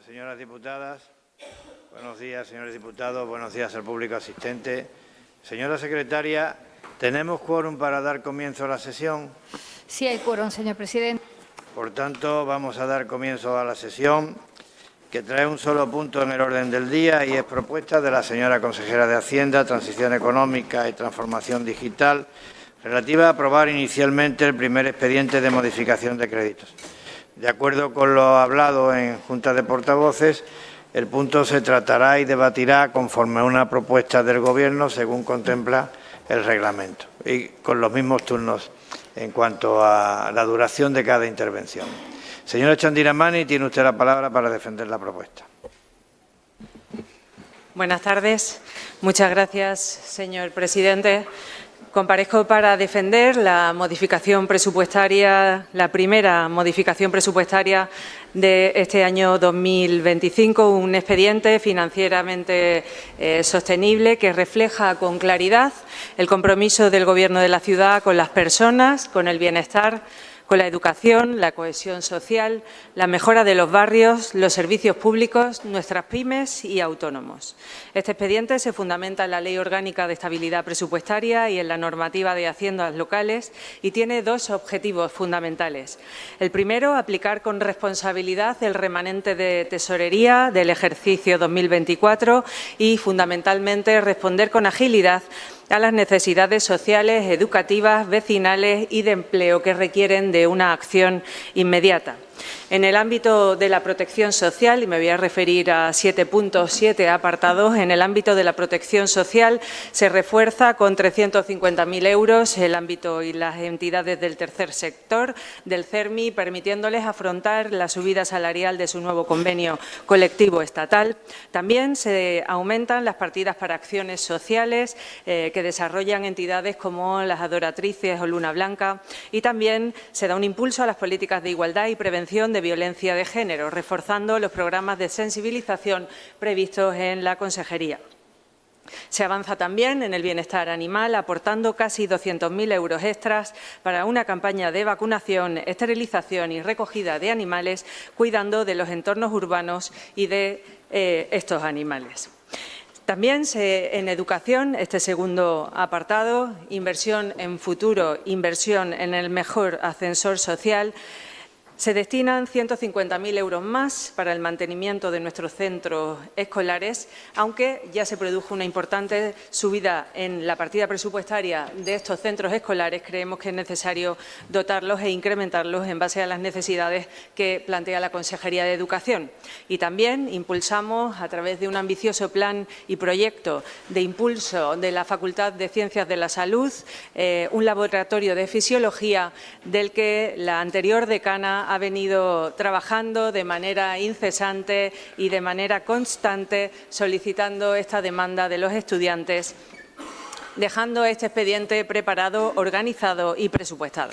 Señoras diputadas, buenos días, señores diputados, buenos días al público asistente. Señora secretaria, ¿tenemos quórum para dar comienzo a la sesión? Sí hay quórum, señor presidente. Por tanto, vamos a dar comienzo a la sesión, que trae un solo punto en el orden del día y es propuesta de la señora consejera de Hacienda, Transición Económica y Transformación Digital, relativa a aprobar inicialmente el primer expediente de modificación de créditos. De acuerdo con lo hablado en Junta de Portavoces, el punto se tratará y debatirá conforme a una propuesta del Gobierno, según contempla el reglamento, y con los mismos turnos en cuanto a la duración de cada intervención. Señora Chandiramani, tiene usted la palabra para defender la propuesta. Buenas tardes. Muchas gracias, señor presidente. Comparezco para defender la modificación presupuestaria, la primera modificación presupuestaria de este año 2025, un expediente financieramente sostenible que refleja con claridad el compromiso del Gobierno de la ciudad con las personas, con el bienestar, con la educación, la cohesión social, la mejora de los barrios, los servicios públicos, nuestras pymes y autónomos. Este expediente se fundamenta en la Ley Orgánica de Estabilidad Presupuestaria y en la normativa de haciendas locales y tiene dos objetivos fundamentales. El primero, aplicar con responsabilidad el remanente de tesorería del ejercicio 2024 y, fundamentalmente, responder con agilidad a las necesidades sociales, educativas, vecinales y de empleo que requieren de una acción inmediata. En el ámbito de la protección social, y me voy a referir a 7 puntos, 7 apartados, en el ámbito de la protección social se refuerza con 350.000 euros el ámbito y las entidades del tercer sector, del CERMI, permitiéndoles afrontar la subida salarial de su nuevo convenio colectivo estatal. También se aumentan las partidas para acciones sociales que desarrollan entidades como las Adoratrices o Luna Blanca, y también se da un impulso a las políticas de igualdad y prevención de violencia de género, reforzando los programas de sensibilización previstos en la Consejería. Se avanza también en el bienestar animal, aportando casi 200.000 euros extras para una campaña de vacunación, esterilización y recogida de animales, cuidando de los entornos urbanos y de estos animales. También en educación, este segundo apartado, inversión en futuro, inversión en el mejor ascensor social. Se destinan 150.000 euros más para el mantenimiento de nuestros centros escolares, aunque ya se produjo una importante subida en la partida presupuestaria de estos centros escolares. Creemos que es necesario dotarlos e incrementarlos en base a las necesidades que plantea la Consejería de Educación. Y también impulsamos, a través de un ambicioso plan y proyecto de impulso de la Facultad de Ciencias de la Salud, un laboratorio de fisiología del que la anterior decana ha venido trabajando de manera incesante y de manera constante, solicitando esta demanda de los estudiantes, dejando este expediente preparado, organizado y presupuestado.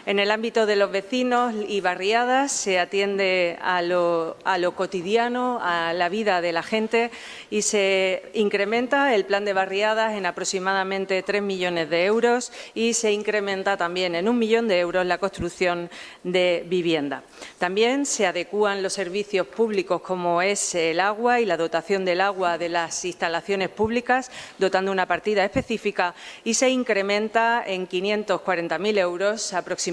En el ámbito de los vecinos y barriadas se atiende a lo cotidiano, a la vida de la gente, y se incrementa el plan de barriadas en aproximadamente 3 millones de euros y se incrementa también en 1 millón de euros la construcción de vivienda. También se adecúan los servicios públicos como es el agua y la dotación del agua de las instalaciones públicas, dotando una partida específica, y se incrementa en 540.000 euros aproximadamente,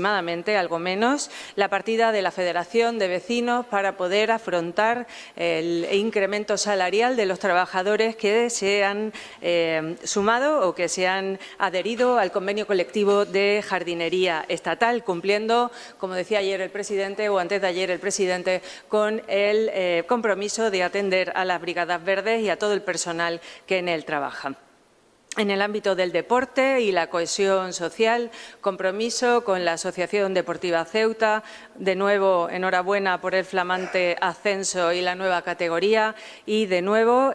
algo menos, la partida de la Federación de Vecinos para poder afrontar el incremento salarial de los trabajadores que se han sumado o que se han adherido al convenio colectivo de jardinería estatal, cumpliendo, como decía ayer el presidente o antes de ayer el presidente, con el compromiso de atender a las brigadas verdes y a todo el personal que en él trabaja. En el ámbito del deporte y la cohesión social, compromiso con la Asociación Deportiva Ceuta. De nuevo, enhorabuena por el flamante ascenso y la nueva categoría. Y de nuevo,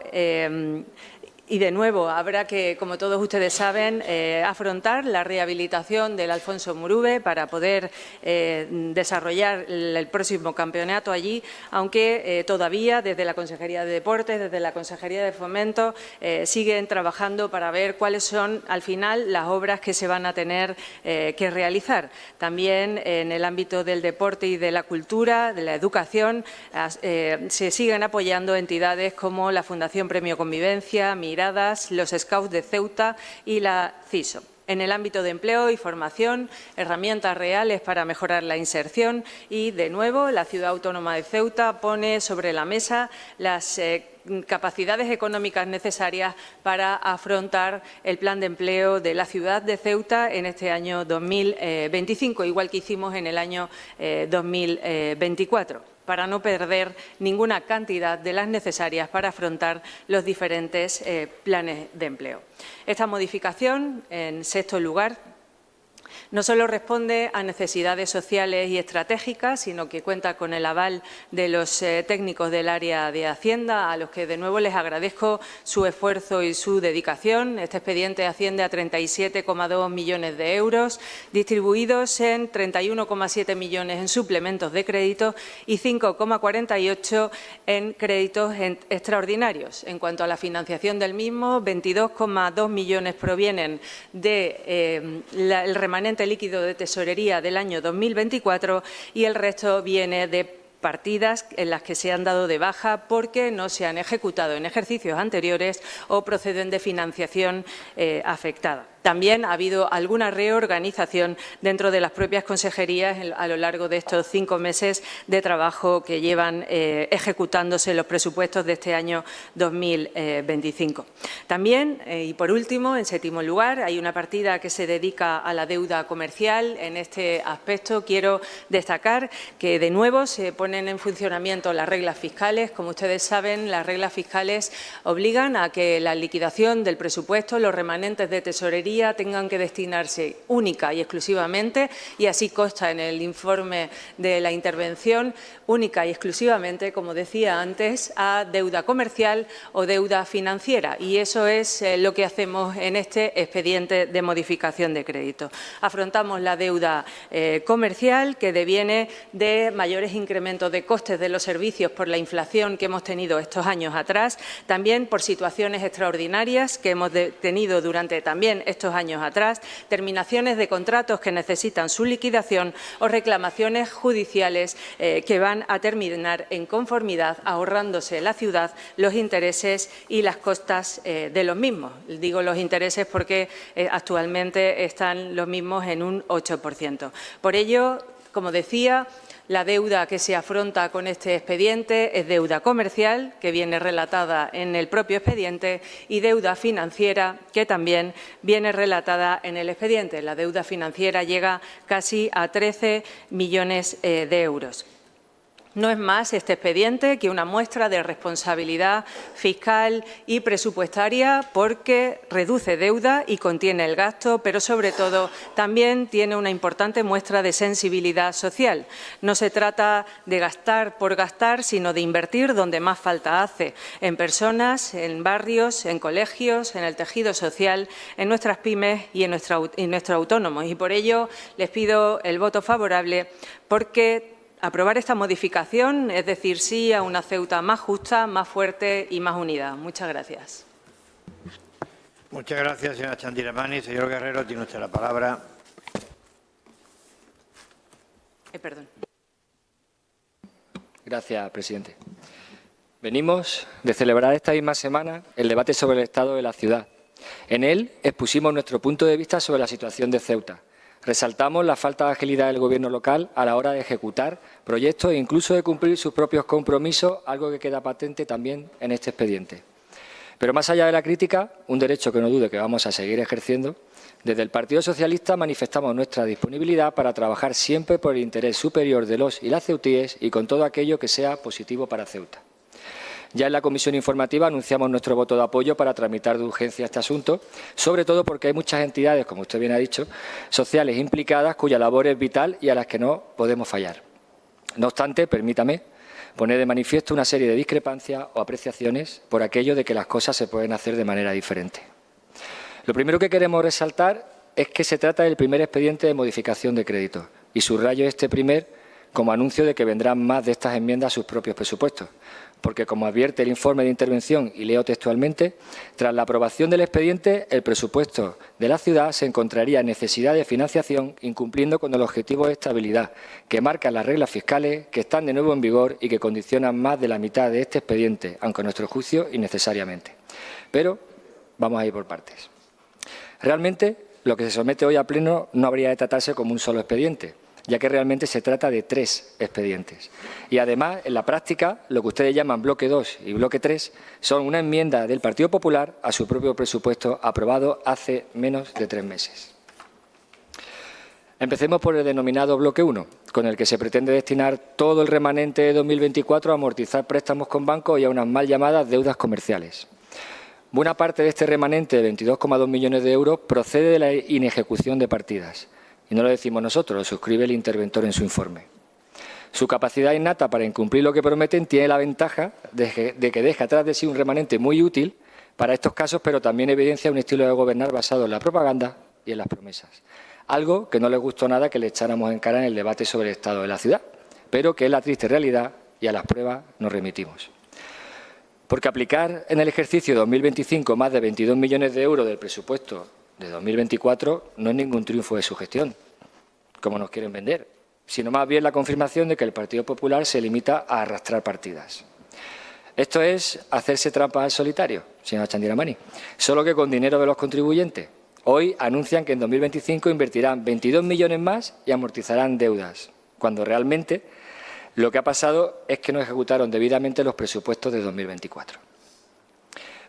Y de nuevo, habrá que, como todos ustedes saben, afrontar la rehabilitación del Alfonso Murube para poder desarrollar el próximo campeonato allí, aunque todavía desde la Consejería de Deportes, desde la Consejería de Fomento, siguen trabajando para ver cuáles son, al final, las obras que se van a tener que realizar. También en el ámbito del deporte y de la cultura, de la educación, se siguen apoyando entidades como la Fundación Premio Convivencia, Miradas, los Scouts de Ceuta y la CISO. En el ámbito de empleo y formación, herramientas reales para mejorar la inserción y, de nuevo, la Ciudad Autónoma de Ceuta pone sobre la mesa las capacidades económicas necesarias para afrontar el plan de empleo de la ciudad de Ceuta en este año 2025, igual que hicimos en el año 2024. Para no perder ninguna cantidad de las necesarias para afrontar los diferentes planes de empleo. Esta modificación, en sexto lugar, no solo responde a necesidades sociales y estratégicas, sino que cuenta con el aval de los técnicos del área de Hacienda, a los que de nuevo les agradezco su esfuerzo y su dedicación. Este expediente asciende a 37,2 millones de euros, distribuidos en 31,7 millones en suplementos de crédito y 5,48 en créditos extraordinarios. En cuanto a la financiación del mismo, 22,2 millones provienen del remanente líquido de tesorería del año 2024 y el resto viene de partidas en las que se han dado de baja porque no se han ejecutado en ejercicios anteriores o proceden de financiación afectada. También ha habido alguna reorganización dentro de las propias consejerías a lo largo de estos 5 meses de trabajo que llevan ejecutándose los presupuestos de este año 2025. También, y por último, en séptimo lugar, hay una partida que se dedica a la deuda comercial. En este aspecto quiero destacar que, de nuevo, se ponen en funcionamiento las reglas fiscales. Como ustedes saben, las reglas fiscales obligan a que la liquidación del presupuesto, los remanentes de tesorería, tengan que destinarse única y exclusivamente, y así consta en el informe de la intervención, única y exclusivamente, como decía antes, a deuda comercial o deuda financiera. Y eso es lo que hacemos en este expediente de modificación de crédito. Afrontamos la deuda comercial, que deviene de mayores incrementos de costes de los servicios por la inflación que hemos tenido estos años atrás, también por situaciones extraordinarias que hemos tenido durante también estos años atrás, terminaciones de contratos que necesitan su liquidación o reclamaciones judiciales que van a terminar en conformidad, ahorrándose la ciudad los intereses y las costas de los mismos. Digo los intereses porque actualmente están los mismos en un 8%. Por ello, como decía, la deuda que se afronta con este expediente es deuda comercial, que viene relatada en el propio expediente, y deuda financiera, que también viene relatada en el expediente. La deuda financiera llega casi a 13 millones de euros. No es más este expediente que una muestra de responsabilidad fiscal y presupuestaria, porque reduce deuda y contiene el gasto, pero sobre todo también tiene una importante muestra de sensibilidad social. No se trata de gastar por gastar, sino de invertir donde más falta hace, en personas, en barrios, en colegios, en el tejido social, en nuestras pymes y en nuestros autónomos. Y por ello les pido el voto favorable, porque aprobar esta modificación es decir sí a una Ceuta más justa, más fuerte y más unida. Muchas gracias. Muchas gracias, señora Chandiramani. Señor Guerrero, tiene usted la palabra. Perdón. Gracias, presidente. Venimos de celebrar esta misma semana el debate sobre el estado de la ciudad. En él expusimos nuestro punto de vista sobre la situación de Ceuta. Resaltamos la falta de agilidad del Gobierno local a la hora de ejecutar proyectos e incluso de cumplir sus propios compromisos, algo que queda patente también en este expediente. Pero más allá de la crítica, un derecho que no dude que vamos a seguir ejerciendo, desde el Partido Socialista manifestamos nuestra disponibilidad para trabajar siempre por el interés superior de los y las ceutíes y con todo aquello que sea positivo para Ceuta. Ya en la comisión informativa anunciamos nuestro voto de apoyo para tramitar de urgencia este asunto, sobre todo porque hay muchas entidades, como usted bien ha dicho, sociales implicadas, cuya labor es vital y a las que no podemos fallar. No obstante, permítame, pone de manifiesto una serie de discrepancias o apreciaciones por aquello de que las cosas se pueden hacer de manera diferente. Lo primero que queremos resaltar es que se trata del primer expediente de modificación de crédito y subrayo este primer como anuncio de que vendrán más de estas enmiendas a sus propios presupuestos, porque como advierte el informe de intervención, y leo textualmente, tras la aprobación del expediente, el presupuesto de la ciudad se encontraría en necesidad de financiación, incumpliendo con el objetivo de estabilidad que marcan las reglas fiscales que están de nuevo en vigor y que condicionan más de la mitad de este expediente, aunque a nuestro juicio innecesariamente. Pero vamos a ir por partes. Realmente, lo que se somete hoy a pleno no habría de tratarse como un solo expediente, ya que realmente se trata de 3 expedientes. Y además, en la práctica, lo que ustedes llaman bloque 2 y bloque 3 son una enmienda del Partido Popular a su propio presupuesto aprobado hace menos de 3 meses. Empecemos por el denominado bloque 1, con el que se pretende destinar todo el remanente de 2024 a amortizar préstamos con bancos y a unas mal llamadas deudas comerciales. Buena parte de este remanente de 22,2 millones de euros procede de la inejecución de partidas. Y no lo decimos nosotros, lo suscribe el interventor en su informe. Su capacidad innata para incumplir lo que prometen tiene la ventaja de que deja atrás de sí un remanente muy útil para estos casos, pero también evidencia un estilo de gobernar basado en la propaganda y en las promesas. Algo que no les gustó nada que le echáramos en cara en el debate sobre el estado de la ciudad, pero que es la triste realidad y a las pruebas nos remitimos. Porque aplicar en el ejercicio 2025 más de 22 millones de euros del presupuesto de 2024 no es ningún triunfo de su gestión, como nos quieren vender, sino más bien la confirmación de que el Partido Popular se limita a arrastrar partidas. Esto es hacerse trampa al solitario, señora Chandiramani, solo que con dinero de los contribuyentes. Hoy anuncian que en 2025 invertirán 22 millones más y amortizarán deudas, cuando realmente lo que ha pasado es que no ejecutaron debidamente los presupuestos de 2024.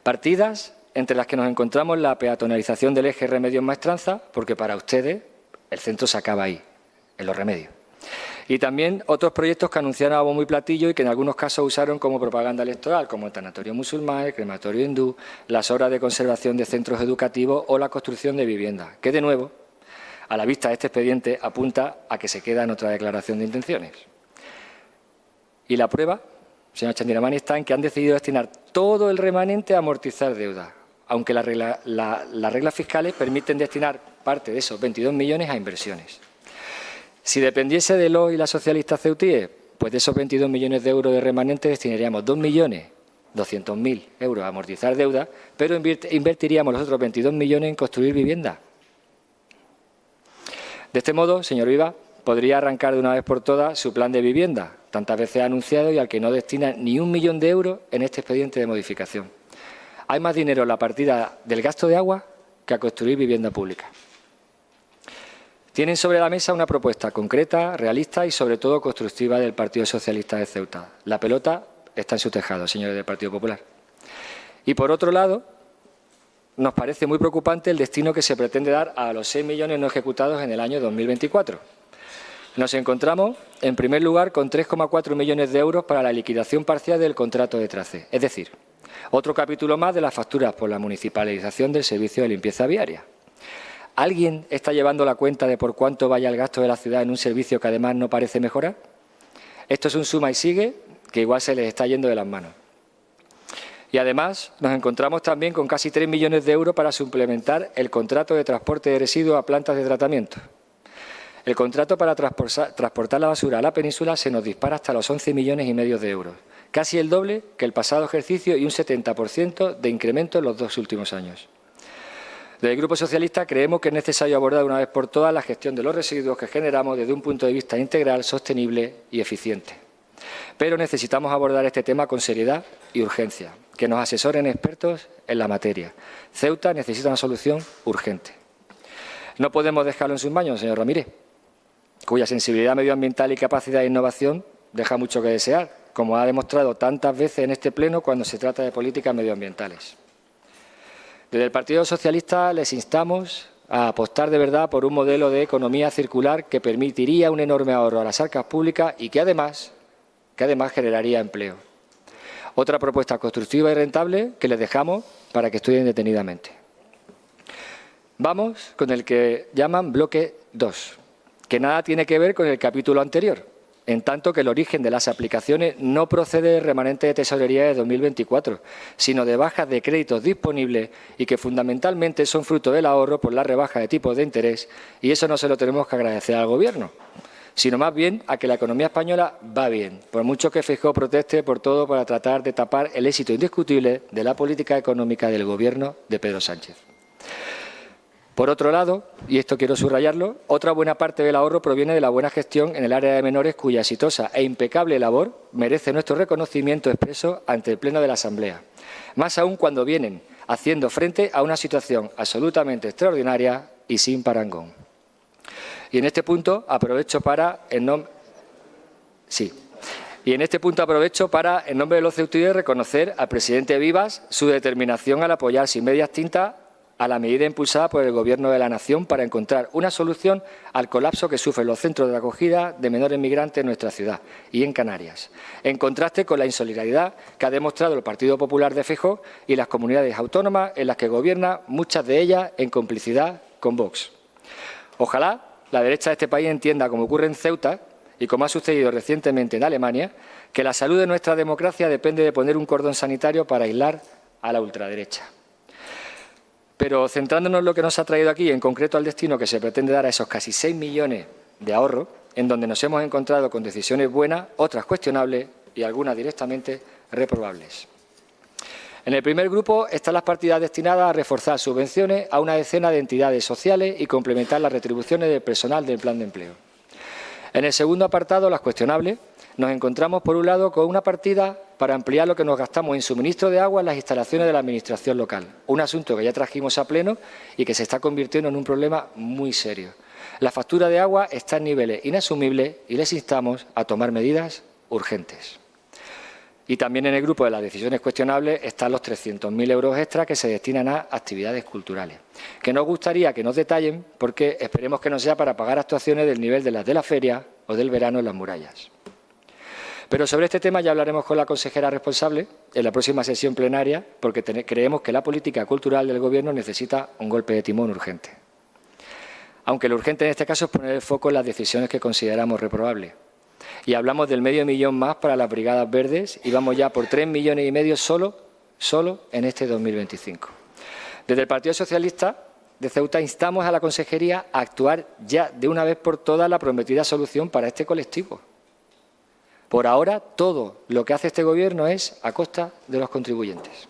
Partidas entre las que nos encontramos la peatonalización del eje Remedios-Maestranza, porque para ustedes el centro se acaba ahí, en los Remedios. Y también otros proyectos que anunciaron a bombo y platillo y que en algunos casos usaron como propaganda electoral, como el tanatorio musulmán, el crematorio hindú, las obras de conservación de centros educativos o la construcción de viviendas, que de nuevo, a la vista de este expediente, apunta a que se queda en otra declaración de intenciones. Y la prueba, señor Chandiramani, está en que han decidido destinar todo el remanente a amortizar deuda, aunque las reglas fiscales permiten destinar parte de esos 22 millones a inversiones. Si dependiese de los y las socialistas ceutíes, pues de esos 22 millones de euros de remanente destinaríamos 2.200.000 euros a amortizar deuda, pero invertiríamos los otros 22 millones en construir vivienda. De este modo, señor Viva, podría arrancar de una vez por todas su plan de vivienda, tantas veces anunciado y al que no destina ni 1 millón de euros en este expediente de modificación. Hay más dinero en la partida del gasto de agua que a construir vivienda pública. Tienen sobre la mesa una propuesta concreta, realista y sobre todo constructiva del Partido Socialista de Ceuta. La pelota está en su tejado, señores del Partido Popular. Y por otro lado, nos parece muy preocupante el destino que se pretende dar a los 6 millones no ejecutados en el año 2024. Nos encontramos, en primer lugar, con 3,4 millones de euros para la liquidación parcial del contrato de TRACE, es decir, otro capítulo más de las facturas por la municipalización del servicio de limpieza viaria. ¿Alguien está llevando la cuenta de por cuánto vaya el gasto de la ciudad en un servicio que además no parece mejorar? Esto es un suma y sigue que igual se les está yendo de las manos. Y además nos encontramos también con casi 3 millones de euros para suplementar el contrato de transporte de residuos a plantas de tratamiento. El contrato para transportar la basura a la península se nos dispara hasta los 11,5 millones de euros, casi el doble que el pasado ejercicio y un 70% de incremento en los 2 últimos años. Desde el Grupo Socialista creemos que es necesario abordar una vez por todas la gestión de los residuos que generamos desde un punto de vista integral, sostenible y eficiente. Pero necesitamos abordar este tema con seriedad y urgencia, que nos asesoren expertos en la materia. Ceuta necesita una solución urgente. No podemos dejarlo en sus manos, señor Ramírez, cuya sensibilidad medioambiental y capacidad de innovación deja mucho que desear, como ha demostrado tantas veces en este Pleno cuando se trata de políticas medioambientales. Desde el Partido Socialista les instamos a apostar de verdad por un modelo de economía circular que permitiría un enorme ahorro a las arcas públicas y que además generaría empleo. Otra propuesta constructiva y rentable que les dejamos para que estudien detenidamente. Vamos con el que llaman bloque 2, que nada tiene que ver con el capítulo anterior, en tanto que el origen de las aplicaciones no procede del remanente de tesorería de 2024, sino de bajas de créditos disponibles y que fundamentalmente son fruto del ahorro por la rebaja de tipos de interés, y eso no se lo tenemos que agradecer al Gobierno, sino más bien a que la economía española va bien, por mucho que Feijóo proteste por todo para tratar de tapar el éxito indiscutible de la política económica del Gobierno de Pedro Sánchez. Por otro lado, y esto quiero subrayarlo, otra buena parte del ahorro proviene de la buena gestión en el área de menores, cuya exitosa e impecable labor merece nuestro reconocimiento expreso ante el Pleno de la Asamblea, más aún cuando vienen haciendo frente a una situación absolutamente extraordinaria y sin parangón. Y en este punto aprovecho para, en nombre de los ceutíes, reconocer al presidente Vivas su determinación al apoyar sin medias tintas a la medida impulsada por el Gobierno de la Nación para encontrar una solución al colapso que sufren los centros de acogida de menores migrantes en nuestra ciudad y en Canarias, en contraste con la insolidaridad que ha demostrado el Partido Popular de Feijóo y las comunidades autónomas en las que gobierna, muchas de ellas en complicidad con Vox. Ojalá la derecha de este país entienda, como ocurre en Ceuta y como ha sucedido recientemente en Alemania, que la salud de nuestra democracia depende de poner un cordón sanitario para aislar a la ultraderecha. Pero centrándonos en lo que nos ha traído aquí, en concreto al destino que se pretende dar a esos casi 6 millones de ahorro, en donde nos hemos encontrado con decisiones buenas, otras cuestionables y algunas directamente reprobables. En el primer grupo están las partidas destinadas a reforzar subvenciones a una decena de entidades sociales y complementar las retribuciones del personal del plan de empleo. En el segundo apartado, las cuestionables, nos encontramos, por un lado, con una partida para ampliar lo que nos gastamos en suministro de agua en las instalaciones de la Administración local, un asunto que ya trajimos a pleno y que se está convirtiendo en un problema muy serio. La factura de agua está en niveles inasumibles y les instamos a tomar medidas urgentes. Y también en el grupo de las decisiones cuestionables están los 300.000 euros extra que se destinan a actividades culturales, que nos gustaría que nos detallen porque esperemos que no sea para pagar actuaciones del nivel de las de la feria o del verano en las murallas. Pero sobre este tema ya hablaremos con la consejera responsable en la próxima sesión plenaria, porque creemos que la política cultural del Gobierno necesita un golpe de timón urgente. Aunque lo urgente en este caso es poner el foco en las decisiones que consideramos reprobables. Y hablamos del medio millón más para las brigadas verdes y vamos ya por 3,5 millones solo en este 2025. Desde el Partido Socialista de Ceuta instamos a la Consejería a actuar ya de una vez por todas la prometida solución para este colectivo. Por ahora, todo lo que hace este Gobierno es a costa de los contribuyentes.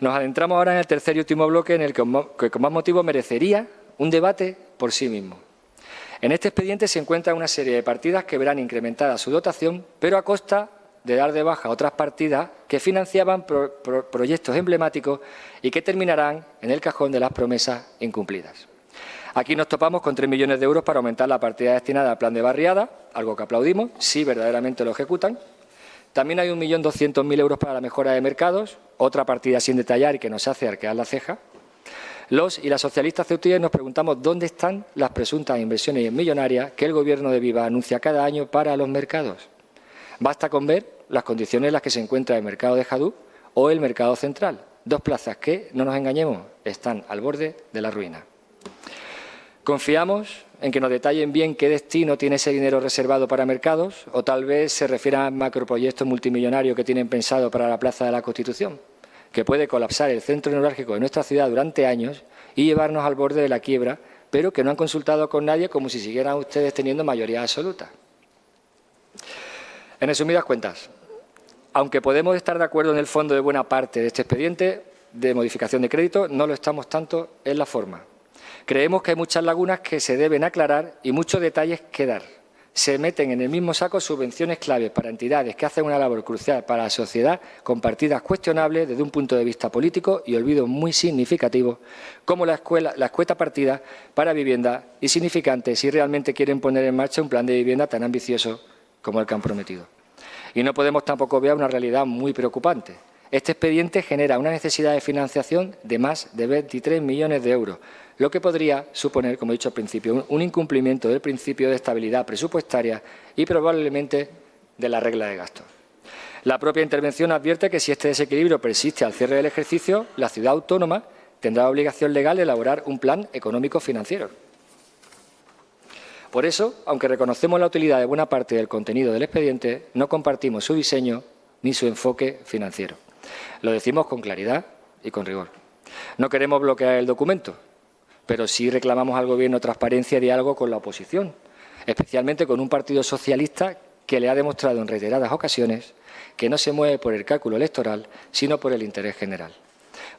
Nos adentramos ahora en el tercer y último bloque, en el que con más motivo merecería un debate por sí mismo. En este expediente se encuentra una serie de partidas que verán incrementada su dotación, pero a costa de dar de baja otras partidas que financiaban proyectos emblemáticos y que terminarán en el cajón de las promesas incumplidas. Aquí nos topamos con 3 millones de euros para aumentar la partida destinada al plan de barriada, algo que aplaudimos, si verdaderamente lo ejecutan. También hay 1.200.000 euros para la mejora de mercados, otra partida sin detallar y que nos hace arquear la ceja. Los y las socialistas ceutíes nos preguntamos dónde están las presuntas inversiones millonarias que el Gobierno de Vivas anuncia cada año para los mercados. Basta con ver las condiciones en las que se encuentra el mercado de Jadú o el mercado central, dos plazas que, no nos engañemos, están al borde de la ruina. Confiamos en que nos detallen bien qué destino tiene ese dinero reservado para mercados o tal vez se refieran a macroproyectos multimillonarios que tienen pensado para la Plaza de la Constitución, que puede colapsar el centro neurálgico de nuestra ciudad durante años y llevarnos al borde de la quiebra, pero que no han consultado con nadie como si siguieran ustedes teniendo mayoría absoluta. En resumidas cuentas, aunque podemos estar de acuerdo en el fondo de buena parte de este expediente de modificación de crédito, no lo estamos tanto en la forma. Creemos que hay muchas lagunas que se deben aclarar y muchos detalles que dar. Se meten en el mismo saco subvenciones claves para entidades que hacen una labor crucial para la sociedad con partidas cuestionables desde un punto de vista político y olvidos muy significativos, como la escueta partida para vivienda insignificante si realmente quieren poner en marcha un plan de vivienda tan ambicioso como el que han prometido. Y no podemos tampoco ver una realidad muy preocupante. Este expediente genera una necesidad de financiación de más de 23 millones de euros, lo que podría suponer, como he dicho al principio, un incumplimiento del principio de estabilidad presupuestaria y probablemente de la regla de gasto. La propia intervención advierte que si este desequilibrio persiste al cierre del ejercicio, la ciudad autónoma tendrá la obligación legal de elaborar un plan económico-financiero. Por eso, aunque reconocemos la utilidad de buena parte del contenido del expediente, no compartimos su diseño ni su enfoque financiero. Lo decimos con claridad y con rigor. No queremos bloquear el documento, pero sí reclamamos al Gobierno transparencia y diálogo con la oposición, especialmente con un partido socialista que le ha demostrado en reiteradas ocasiones que no se mueve por el cálculo electoral, sino por el interés general.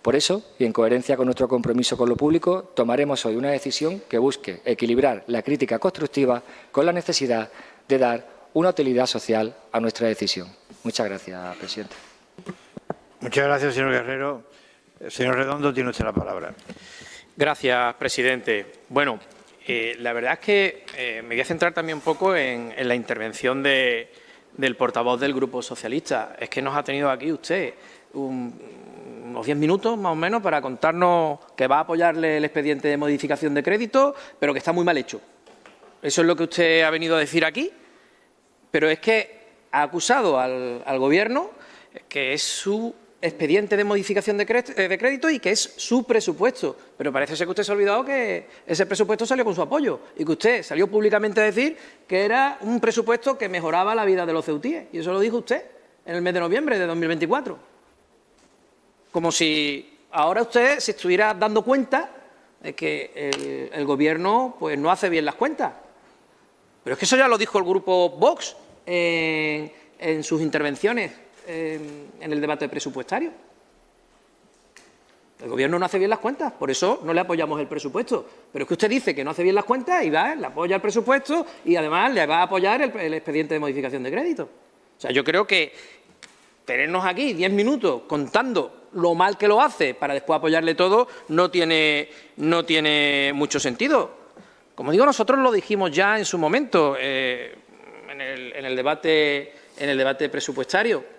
Por eso, y en coherencia con nuestro compromiso con lo público, tomaremos hoy una decisión que busque equilibrar la crítica constructiva con la necesidad de dar una utilidad social a nuestra decisión. Muchas gracias, presidente. Muchas gracias, señor Guerrero. Señor Redondo, tiene usted la palabra. Gracias, presidente. Bueno, la verdad es que me voy a centrar también un poco en la intervención del portavoz del Grupo Socialista. Es que nos ha tenido aquí usted unos 10 minutos más o menos para contarnos que va a apoyarle el expediente de modificación de crédito, pero que está muy mal hecho. Eso es lo que usted ha venido a decir aquí, pero es que ha acusado al Gobierno que es su expediente de modificación de crédito y que es su presupuesto. Pero parece ser que usted se ha olvidado que ese presupuesto salió con su apoyo y que usted salió públicamente a decir que era un presupuesto que mejoraba la vida de los ceutíes. Y eso lo dijo usted en el mes de noviembre de 2024. Como si ahora usted se estuviera dando cuenta de que el Gobierno pues, no hace bien las cuentas. Pero es que eso ya lo dijo el Grupo Vox en sus intervenciones en el debate presupuestario. El Gobierno no hace bien las cuentas, por eso no le apoyamos el presupuesto. Pero es que usted dice que no hace bien las cuentas y le apoya el presupuesto y además le va a apoyar el expediente de modificación de crédito. O sea, yo creo que tenernos aquí 10 minutos contando lo mal que lo hace para después apoyarle todo no tiene mucho sentido. Como digo, nosotros lo dijimos ya en su momento en el debate presupuestario.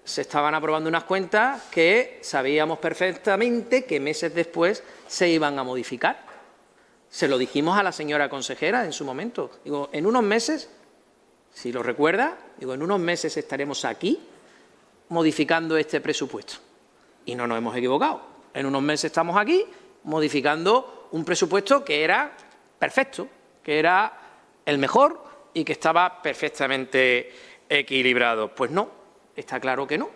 Se estaban aprobando unas cuentas que sabíamos perfectamente que meses después se iban a modificar. Se lo dijimos a la señora consejera en su momento. Digo, en unos meses, si lo recuerda, digo, en unos meses estaremos aquí modificando este presupuesto. Y no nos hemos equivocado. En unos meses estamos aquí modificando un presupuesto que era perfecto, que era el mejor y que estaba perfectamente equilibrado. Pues no. Está claro que no,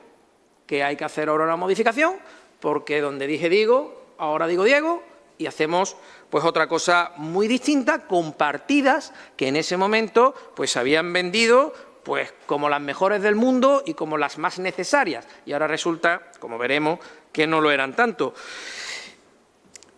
que hay que hacer ahora una modificación, porque donde dije digo, ahora digo Diego, y hacemos pues otra cosa muy distinta, con partidas que en ese momento pues se habían vendido pues como las mejores del mundo y como las más necesarias, y ahora resulta, como veremos, que no lo eran tanto.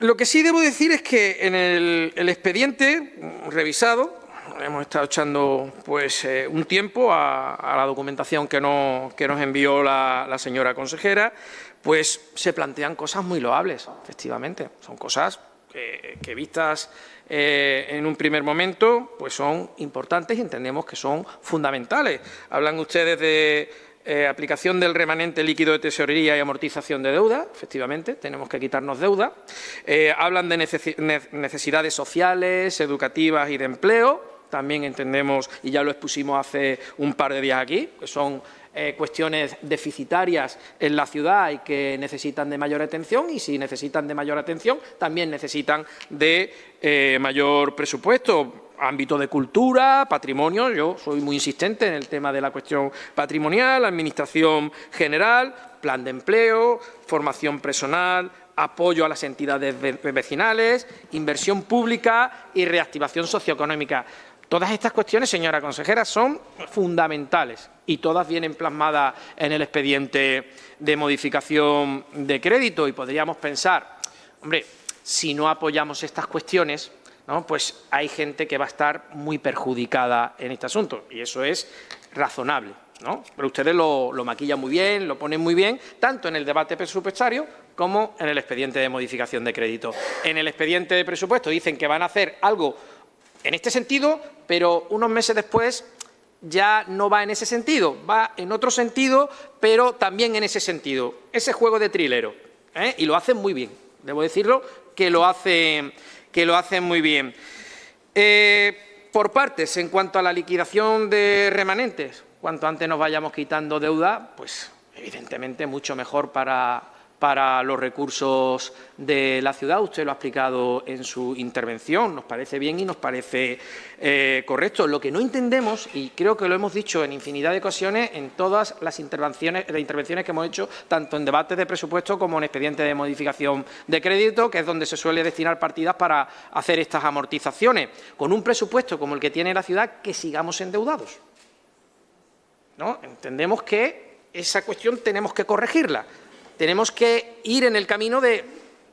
Lo que sí debo decir es que en el expediente revisado, hemos estado echando pues, un tiempo a la documentación que nos envió la señora consejera, pues se plantean cosas muy loables, efectivamente. Son cosas que vistas en un primer momento pues son importantes y entendemos que son fundamentales. Hablan ustedes de aplicación del remanente líquido de tesorería y amortización de deuda, efectivamente, tenemos que quitarnos deuda. Hablan de necesidades sociales, educativas y de empleo. También entendemos, y ya lo expusimos hace un par de días aquí, que son cuestiones deficitarias en la ciudad y que necesitan de mayor atención, y si necesitan de mayor atención, también necesitan de mayor presupuesto. Ámbito de cultura, patrimonio, yo soy muy insistente en el tema de la cuestión patrimonial, administración general, plan de empleo, formación personal, apoyo a las entidades vecinales, inversión pública y reactivación socioeconómica. Todas estas cuestiones, señora consejera, son fundamentales y todas vienen plasmadas en el expediente de modificación de crédito y podríamos pensar, hombre, si no apoyamos estas cuestiones, ¿no?, pues hay gente que va a estar muy perjudicada en este asunto y eso es razonable, ¿no? Pero ustedes lo maquillan muy bien, lo ponen muy bien, tanto en el debate presupuestario como en el expediente de modificación de crédito. En el expediente de presupuesto dicen que van a hacer algo en este sentido, pero unos meses después ya no va en ese sentido, va en otro sentido, pero también en ese sentido. Ese juego de trilero, y lo hacen muy bien, debo decirlo, que lo hacen muy bien. Por partes, en cuanto a la liquidación de remanentes, cuanto antes nos vayamos quitando deuda, pues evidentemente mucho mejor para para los recursos de la ciudad. Usted lo ha explicado en su intervención, nos parece bien y nos parece correcto. Lo que no entendemos, y creo que lo hemos dicho en infinidad de ocasiones en todas las intervenciones que hemos hecho, tanto en debates de presupuesto como en expedientes de modificación de crédito, que es donde se suele destinar partidas para hacer estas amortizaciones, con un presupuesto como el que tiene la ciudad, que sigamos endeudados, ¿no? Entendemos que esa cuestión tenemos que corregirla. Tenemos que ir en el camino de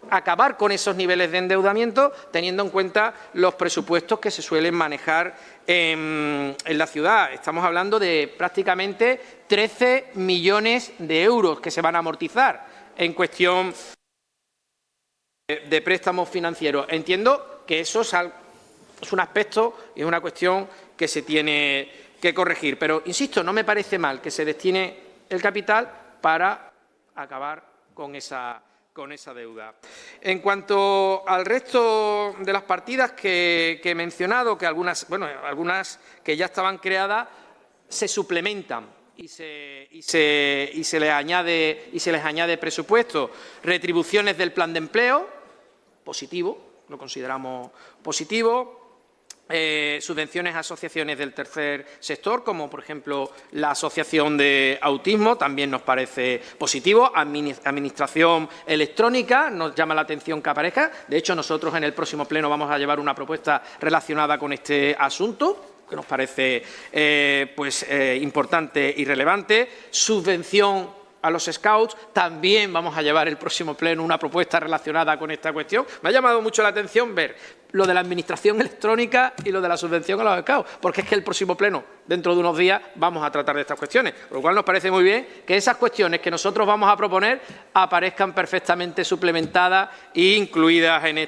acabar con esos niveles de endeudamiento, teniendo en cuenta los presupuestos que se suelen manejar en la ciudad. Estamos hablando de prácticamente 13 millones de euros que se van a amortizar en cuestión de préstamos financieros. Entiendo que eso es un aspecto y es una cuestión que se tiene que corregir. Pero, insisto, no me parece mal que se destine el capital para acabar con esa deuda. En cuanto al resto de las partidas que he mencionado, que algunas que ya estaban creadas, se suplementan y se les añade presupuesto. Retribuciones del plan de empleo, positivo, lo consideramos positivo. Subvenciones a asociaciones del tercer sector, como por ejemplo la Asociación de Autismo, también nos parece positivo. Administración electrónica, nos llama la atención que aparezca. De hecho, nosotros en el próximo pleno vamos a llevar una propuesta relacionada con este asunto, que nos parece importante y relevante. Subvención a los Scouts, también vamos a llevar el próximo pleno una propuesta relacionada con esta cuestión. Me ha llamado mucho la atención ver lo de la administración electrónica y lo de la subvención a los Scouts, porque es que el próximo pleno, dentro de unos días, vamos a tratar de estas cuestiones, por lo cual nos parece muy bien que esas cuestiones que nosotros vamos a proponer aparezcan perfectamente suplementadas e incluidas en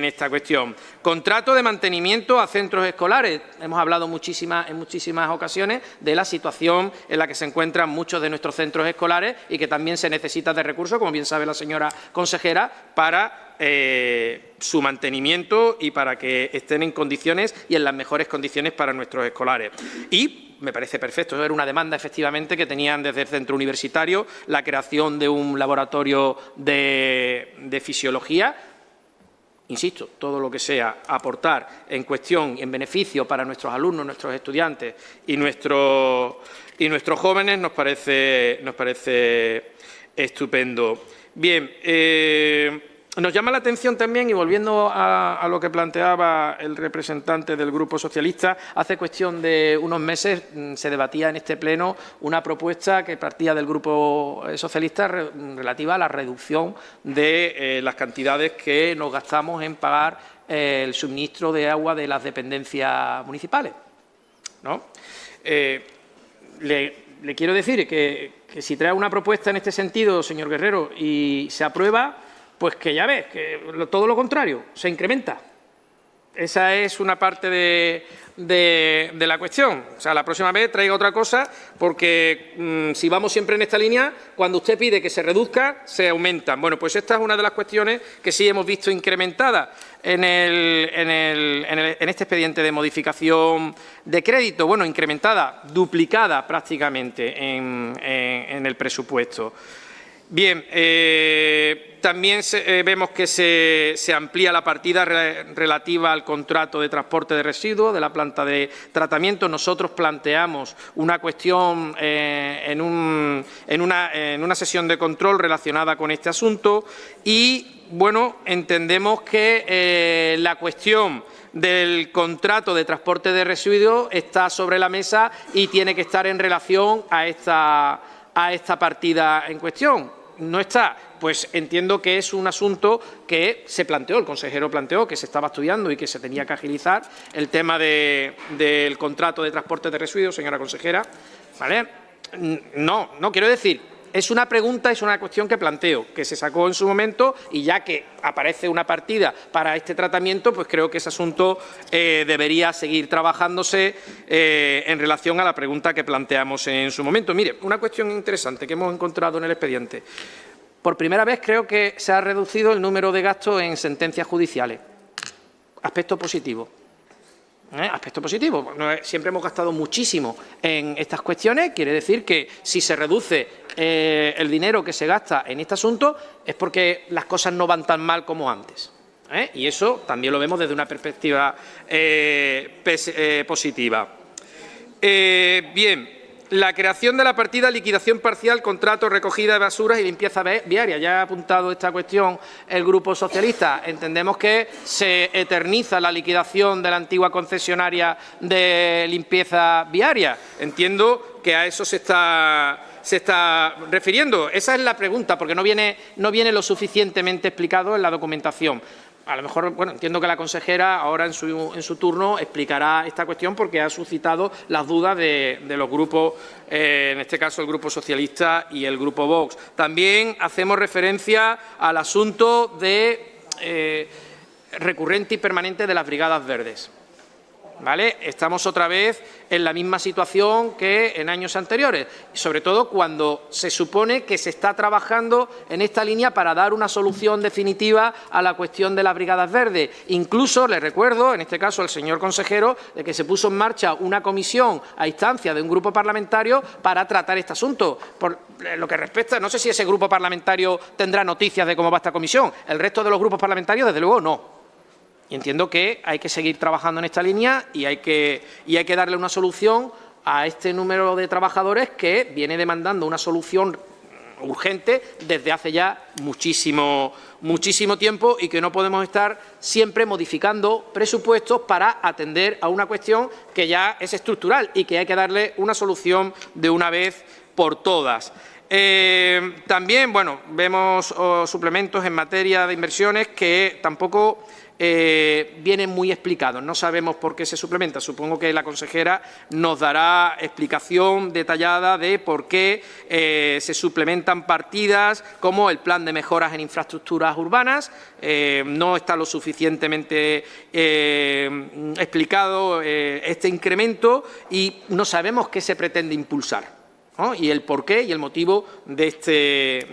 esta cuestión. Contrato de mantenimiento a centros escolares. Hemos hablado en muchísimas ocasiones de la situación en la que se encuentran muchos de nuestros centros escolares y que también se necesita de recursos, como bien sabe la señora consejera, para su mantenimiento y para que estén en condiciones y en las mejores condiciones para nuestros escolares. Y me parece perfecto, era una demanda efectivamente que tenían desde el centro universitario, la creación de un laboratorio de fisiología. Insisto, todo lo que sea aportar en cuestión y en beneficio para nuestros alumnos, nuestros estudiantes y nuestros jóvenes nos parece estupendo. Bien, nos llama la atención también, y volviendo a lo que planteaba el representante del Grupo Socialista, hace cuestión de unos meses se debatía en este pleno una propuesta que partía del Grupo Socialista relativa a la reducción de las cantidades que nos gastamos en pagar el suministro de agua de las dependencias municipales, ¿no? Le quiero decir que si trae una propuesta en este sentido, señor Guerrero, y se aprueba, pues que ya ves, que todo lo contrario, se incrementa. Esa es una parte de la cuestión. O sea, la próxima vez traiga otra cosa, porque si vamos siempre en esta línea, cuando usted pide que se reduzca, se aumentan. Bueno, pues esta es una de las cuestiones que sí hemos visto incrementada en este expediente de modificación de crédito. Bueno, incrementada, duplicada prácticamente en el presupuesto. Bien, también vemos que se amplía la partida relativa al contrato de transporte de residuos de la planta de tratamiento. Nosotros planteamos una cuestión en una sesión de control relacionada con este asunto y, bueno, entendemos que la cuestión del contrato de transporte de residuos está sobre la mesa y tiene que estar en relación a esta partida en cuestión. No está, pues entiendo que es un asunto que se planteó, el consejero planteó, que se estaba estudiando y que se tenía que agilizar el tema del contrato de transporte de residuos, señora consejera. ¿Vale? No quiero decir, es una pregunta, es una cuestión que planteo, que se sacó en su momento y ya que aparece una partida para este tratamiento, pues creo que ese asunto debería seguir trabajándose en relación a la pregunta que planteamos en su momento. Mire, una cuestión interesante que hemos encontrado en el expediente. Por primera vez creo que se ha reducido el número de gastos en sentencias judiciales. Aspecto positivo. Aspecto positivo. Siempre hemos gastado muchísimo en estas cuestiones. Quiere decir que si se reduce el dinero que se gasta en este asunto es porque las cosas no van tan mal como antes. Y eso también lo vemos desde una perspectiva positiva. Bien, la creación de la partida liquidación parcial, contrato, recogida de basuras y limpieza viaria. Ya ha apuntado esta cuestión el Grupo Socialista. Entendemos que se eterniza la liquidación de la antigua concesionaria de limpieza viaria. Entiendo que a eso se está refiriendo. Esa es la pregunta, porque no viene lo suficientemente explicado en la documentación. A lo mejor, bueno, entiendo que la consejera ahora en su turno explicará esta cuestión porque ha suscitado las dudas de los grupos, en este caso el Grupo Socialista y el Grupo Vox. También hacemos referencia al asunto de recurrente y permanente de las brigadas verdes. ¿Vale? Estamos otra vez en la misma situación que en años anteriores, sobre todo cuando se supone que se está trabajando en esta línea para dar una solución definitiva a la cuestión de las brigadas verdes. Incluso le recuerdo, en este caso al señor consejero, de que se puso en marcha una comisión a instancia de un grupo parlamentario para tratar este asunto. Por lo que respecta, no sé si ese grupo parlamentario tendrá noticias de cómo va esta comisión. El resto de los grupos parlamentarios, desde luego, no. Y entiendo que hay que seguir trabajando en esta línea y hay que darle una solución a este número de trabajadores que viene demandando una solución urgente desde hace ya muchísimo tiempo y que no podemos estar siempre modificando presupuestos para atender a una cuestión que ya es estructural y que hay que darle una solución de una vez por todas. También, bueno, vemos suplementos en materia de inversiones que tampoco vienen muy explicados. No sabemos por qué se suplementa. Supongo que la consejera nos dará explicación detallada de por qué se suplementan partidas como el plan de mejoras en infraestructuras urbanas. No está lo suficientemente explicado este incremento y no sabemos qué se pretende impulsar, ¿no? Y el porqué y el motivo de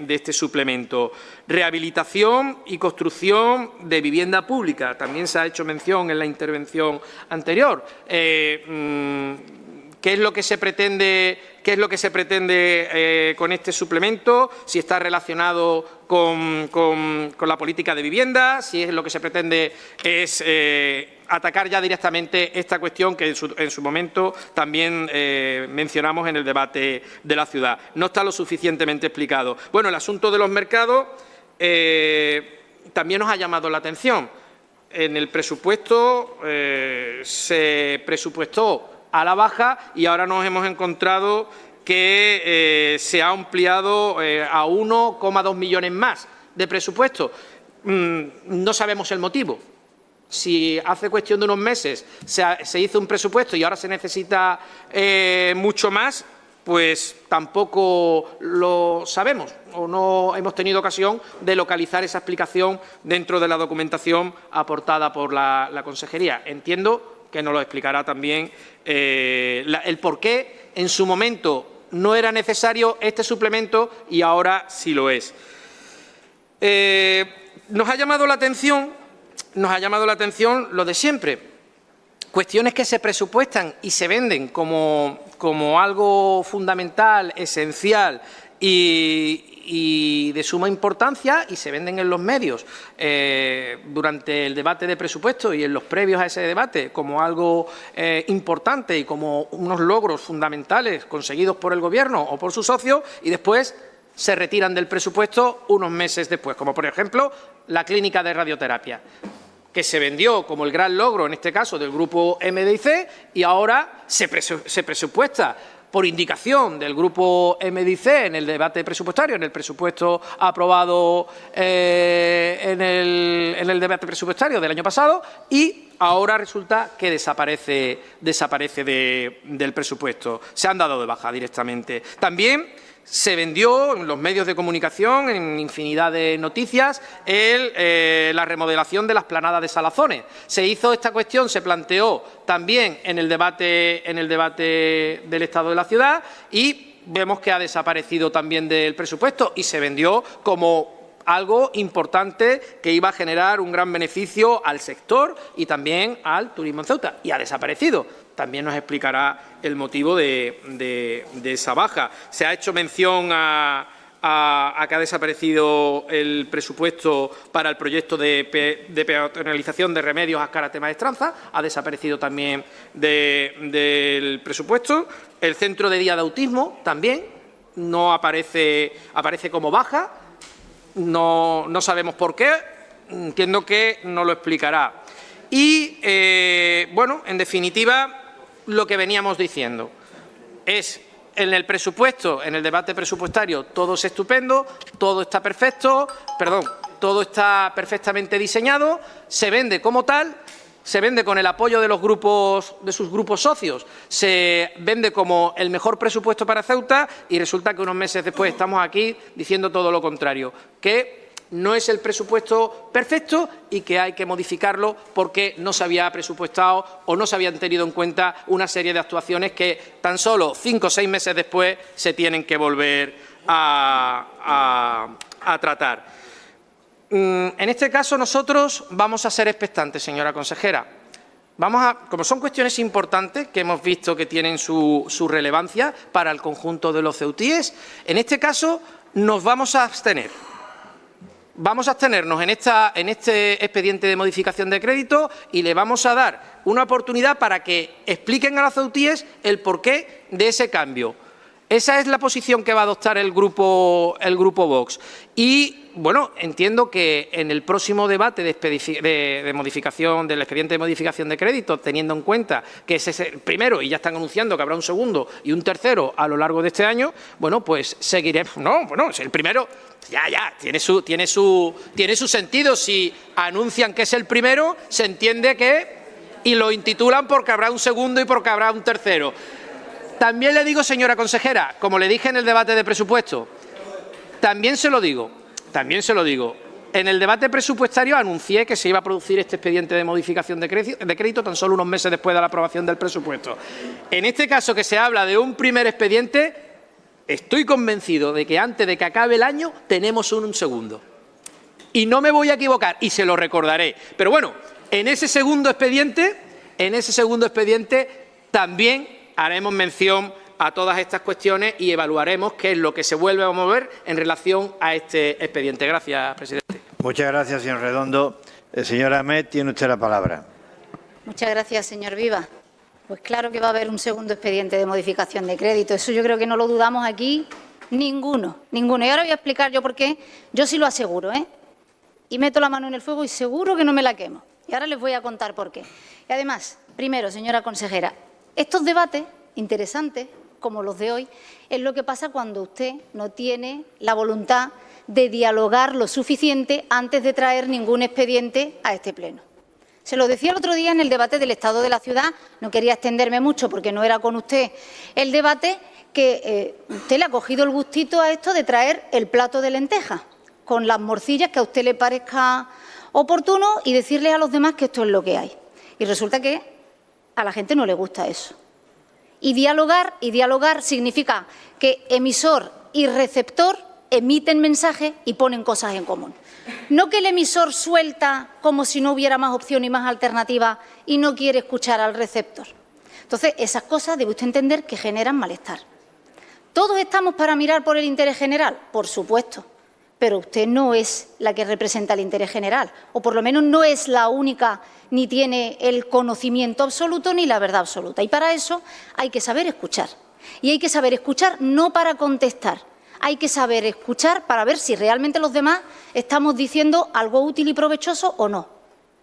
este suplemento. Rehabilitación y construcción de vivienda pública. También se ha hecho mención en la intervención anterior. ¿Qué es lo que se pretende con este suplemento? Si está relacionado con la política de vivienda, si es lo que se pretende es atacar ya directamente esta cuestión que en su momento también mencionamos en el debate de la ciudad. No está lo suficientemente explicado. Bueno, el asunto de los mercados también nos ha llamado la atención. En el presupuesto se presupuestó a la baja y ahora nos hemos encontrado que se ha ampliado a 1,2 millones más de presupuesto. No sabemos el motivo. Si hace cuestión de unos meses se hizo un presupuesto y ahora se necesita mucho más, pues tampoco lo sabemos o no hemos tenido ocasión de localizar esa explicación dentro de la documentación aportada por la consejería. Entiendo que nos lo explicará también el por qué en su momento no era necesario este suplemento y ahora sí lo es. Nos ha llamado la atención lo de siempre. Cuestiones que se presupuestan y se venden como algo fundamental, esencial y de suma importancia y se venden en los medios durante el debate de presupuestos y en los previos a ese debate como algo importante y como unos logros fundamentales conseguidos por el Gobierno o por sus socios y después se retiran del presupuesto unos meses después, como por ejemplo la clínica de radioterapia, que se vendió como el gran logro, en este caso, del grupo MDIC y ahora se presupuesta por indicación del grupo MDIC en el debate presupuestario, en el presupuesto aprobado en el debate presupuestario del año pasado y ahora resulta que desaparece del presupuesto. Se han dado de baja directamente. También se vendió en los medios de comunicación, en infinidad de noticias, la remodelación de las planadas de Salazones. Se hizo esta cuestión, se planteó también en el debate del Estado de la ciudad y vemos que ha desaparecido también del presupuesto y se vendió como algo importante que iba a generar un gran beneficio al sector y también al turismo en Ceuta, y ha desaparecido. También nos explicará el motivo de esa baja. Se ha hecho mención a que ha desaparecido el presupuesto para el proyecto de peatonalización de Remedios, Azcárate, Maestranza, ha desaparecido también del presupuesto. El centro de día de autismo también no aparece como baja, no sabemos por qué, entiendo que nos lo explicará. Y, bueno, en definitiva, lo que veníamos diciendo es: en el presupuesto, en el debate presupuestario, todo es estupendo, todo está perfecto, todo está perfectamente diseñado, se vende como tal, se vende con el apoyo de los grupos, de sus grupos socios, se vende como el mejor presupuesto para Ceuta y resulta que unos meses después estamos aquí diciendo todo lo contrario, que no es el presupuesto perfecto y que hay que modificarlo porque no se había presupuestado o no se habían tenido en cuenta una serie de actuaciones que tan solo 5 o 6 meses después se tienen que volver a tratar. En este caso nosotros vamos a ser expectantes, señora consejera. Como son cuestiones importantes que hemos visto que tienen su relevancia para el conjunto de los ceutíes, en este caso nos vamos a abstener. Vamos a abstenernos en este expediente de modificación de crédito y le vamos a dar una oportunidad para que expliquen a los ceutíes el porqué de ese cambio. Esa es la posición que va a adoptar el grupo Vox. Y, bueno, entiendo que en el próximo debate de modificación del expediente de modificación de crédito, teniendo en cuenta que ese es el primero y ya están anunciando que habrá un segundo y un tercero a lo largo de este año, bueno, pues seguiremos. No, bueno, es el primero. Ya, tiene su sentido. Si anuncian que es el primero, se entiende que... y lo intitulan porque habrá un segundo y porque habrá un tercero. También le digo, señora consejera, como le dije en el debate de presupuesto, también se lo digo, en el debate presupuestario anuncié que se iba a producir este expediente de modificación de crédito tan solo unos meses después de la aprobación del presupuesto. En este caso, que se habla de un primer expediente, estoy convencido de que antes de que acabe el año tenemos un segundo. Y no me voy a equivocar, y se lo recordaré. Pero bueno, en ese segundo expediente también haremos mención a todas estas cuestiones y evaluaremos qué es lo que se vuelve a mover en relación a este expediente. Gracias, presidente. Muchas gracias, señor Redondo. Señora Ahmed, tiene usted la palabra. Muchas gracias, señor Viva. Pues claro que va a haber un segundo expediente de modificación de crédito. Eso yo creo que no lo dudamos aquí ninguno. Y ahora voy a explicar yo por qué. Yo sí lo aseguro, y meto la mano en el fuego y seguro que no me la quemo. Y ahora les voy a contar por qué. Y además, primero, señora consejera, estos debates interesantes, como los de hoy, es lo que pasa cuando usted no tiene la voluntad de dialogar lo suficiente antes de traer ningún expediente a este pleno. Se lo decía el otro día en el debate del Estado de la Ciudad, no quería extenderme mucho porque no era con usted el debate, que usted le ha cogido el gustito a esto de traer el plato de lentejas, con las morcillas que a usted le parezca oportuno y decirle a los demás que esto es lo que hay. Y resulta que a la gente no le gusta eso. Y dialogar significa que emisor y receptor emiten mensajes y ponen cosas en común. No que el emisor suelta como si no hubiera más opción y más alternativa y no quiere escuchar al receptor. Entonces, esas cosas debe usted entender que generan malestar. ¿Todos estamos para mirar por el interés general? Por supuesto. Pero usted no es la que representa el interés general, o por lo menos no es la única, ni tiene el conocimiento absoluto ni la verdad absoluta. Y para eso hay que saber escuchar. Y hay que saber escuchar no para contestar, hay que saber escuchar para ver si realmente los demás estamos diciendo algo útil y provechoso o no.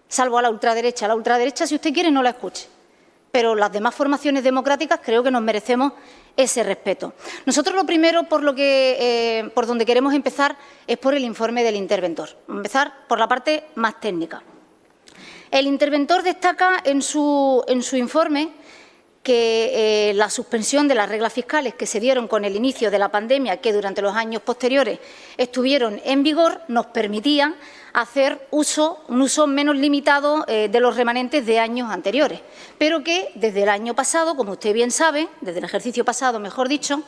Salvo a la ultraderecha. La ultraderecha, si usted quiere, no la escuche. Pero las demás formaciones democráticas creo que nos merecemos ese respeto. Nosotros lo primero por donde queremos empezar es por el informe del interventor. Vamos a empezar por la parte más técnica. El interventor destaca en su informe que la suspensión de las reglas fiscales que se dieron con el inicio de la pandemia, que durante los años posteriores estuvieron en vigor, nos permitían hacer un uso menos limitado de los remanentes de años anteriores, pero que desde el año pasado, como usted bien sabe, desde el ejercicio pasado, mejor dicho,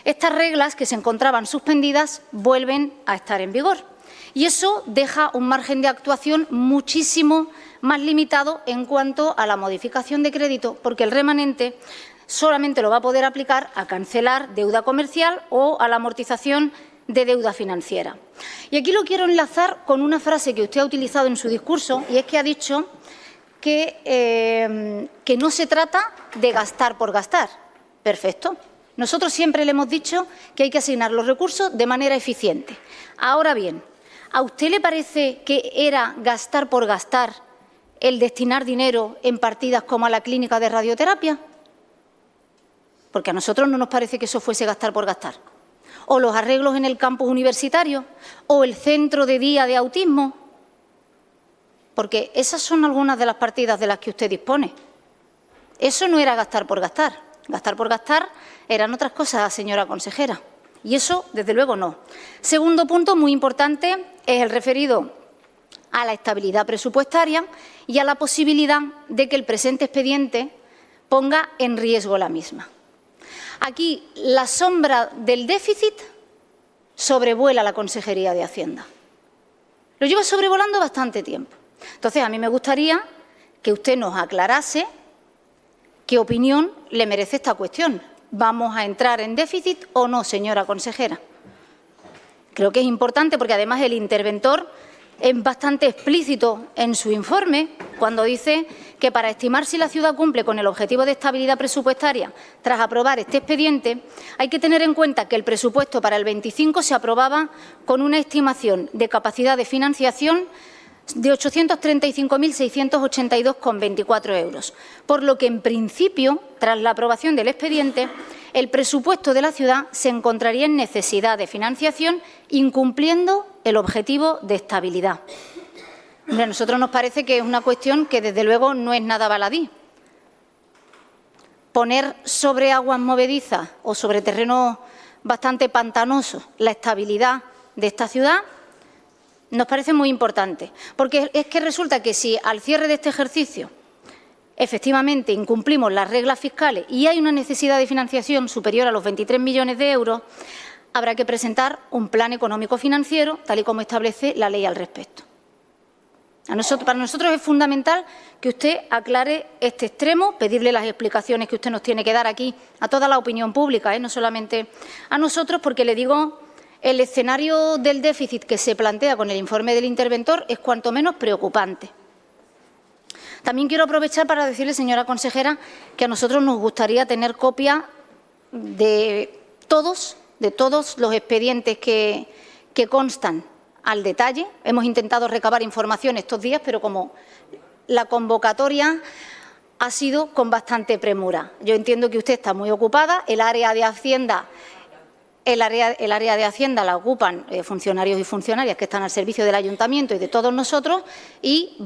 estas reglas que se encontraban suspendidas vuelven a estar en vigor. Y eso deja un margen de actuación muchísimo más limitado en cuanto a la modificación de crédito, porque el remanente solamente lo va a poder aplicar a cancelar deuda comercial o a la amortización de deuda financiera. Y aquí lo quiero enlazar con una frase que usted ha utilizado en su discurso, y es que ha dicho que no se trata de gastar por gastar. Perfecto. Nosotros siempre le hemos dicho que hay que asignar los recursos de manera eficiente. Ahora bien, ¿a usted le parece que era gastar por gastar el destinar dinero en partidas como a la clínica de radioterapia? Porque a nosotros no nos parece que eso fuese gastar por gastar. O los arreglos en el campus universitario, o el centro de día de autismo. Porque esas son algunas de las partidas de las que usted dispone. Eso no era gastar por gastar. Gastar por gastar eran otras cosas, señora consejera. Y eso, desde luego, no. Segundo punto, muy importante, es el referido a la estabilidad presupuestaria y a la posibilidad de que el presente expediente ponga en riesgo la misma. Aquí, la sombra del déficit sobrevuela la Consejería de Hacienda. Lo lleva sobrevolando bastante tiempo. Entonces, a mí me gustaría que usted nos aclarase qué opinión le merece esta cuestión. ¿Vamos a entrar en déficit o no, señora consejera? Creo que es importante porque, además, el interventor es bastante explícito en su informe cuando dice que para estimar si la ciudad cumple con el objetivo de estabilidad presupuestaria tras aprobar este expediente, hay que tener en cuenta que el presupuesto para el 25 se aprobaba con una estimación de capacidad de financiación de 835.682,24 euros, por lo que, en principio, tras la aprobación del expediente, el presupuesto de la ciudad se encontraría en necesidad de financiación, incumpliendo el objetivo de estabilidad. A nosotros nos parece que es una cuestión que, desde luego, no es nada baladí. Poner sobre aguas movedizas o sobre terreno bastante pantanoso la estabilidad de esta ciudad nos parece muy importante, porque es que resulta que si al cierre de este ejercicio efectivamente incumplimos las reglas fiscales y hay una necesidad de financiación superior a los 23 millones de euros, habrá que presentar un plan económico-financiero, tal y como establece la ley al respecto. Para nosotros es fundamental que usted aclare este extremo, pedirle las explicaciones que usted nos tiene que dar aquí a toda la opinión pública, no solamente a nosotros, porque le digo, el escenario del déficit que se plantea con el informe del interventor es cuanto menos preocupante. También quiero aprovechar para decirle, señora consejera, que a nosotros nos gustaría tener copia de todos los expedientes que constan al detalle. Hemos intentado recabar información estos días, pero como la convocatoria ha sido con bastante premura. Yo entiendo que usted está muy ocupada, el área de Hacienda la ocupan funcionarios y funcionarias que están al servicio del Ayuntamiento y de todos nosotros y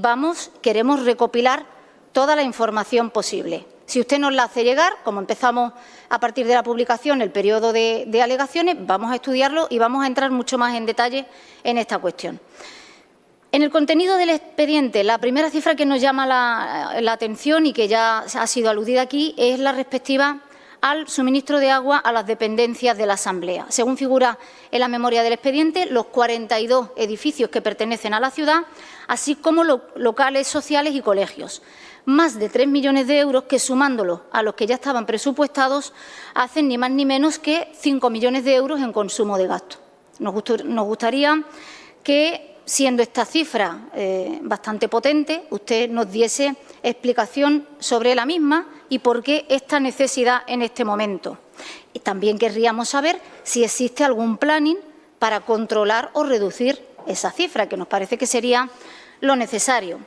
queremos recopilar toda la información posible. Si usted nos la hace llegar, como empezamos a partir de la publicación el periodo de alegaciones, vamos a estudiarlo y vamos a entrar mucho más en detalle en esta cuestión. En el contenido del expediente, la primera cifra que nos llama la atención y que ya ha sido aludida aquí es la respectiva al suministro de agua a las dependencias de la Asamblea. Según figura en la memoria del expediente, los 42 edificios que pertenecen a la ciudad, así como los locales sociales y colegios. Más de 3 millones de euros que, sumándolos a los que ya estaban presupuestados, hacen ni más ni menos que 5 millones de euros en consumo de gasto. Nos gustaría que, siendo esta cifra bastante potente, usted nos diese explicación sobre la misma y por qué esta necesidad en este momento. Y también querríamos saber si existe algún planning para controlar o reducir esa cifra, que nos parece que sería lo necesario.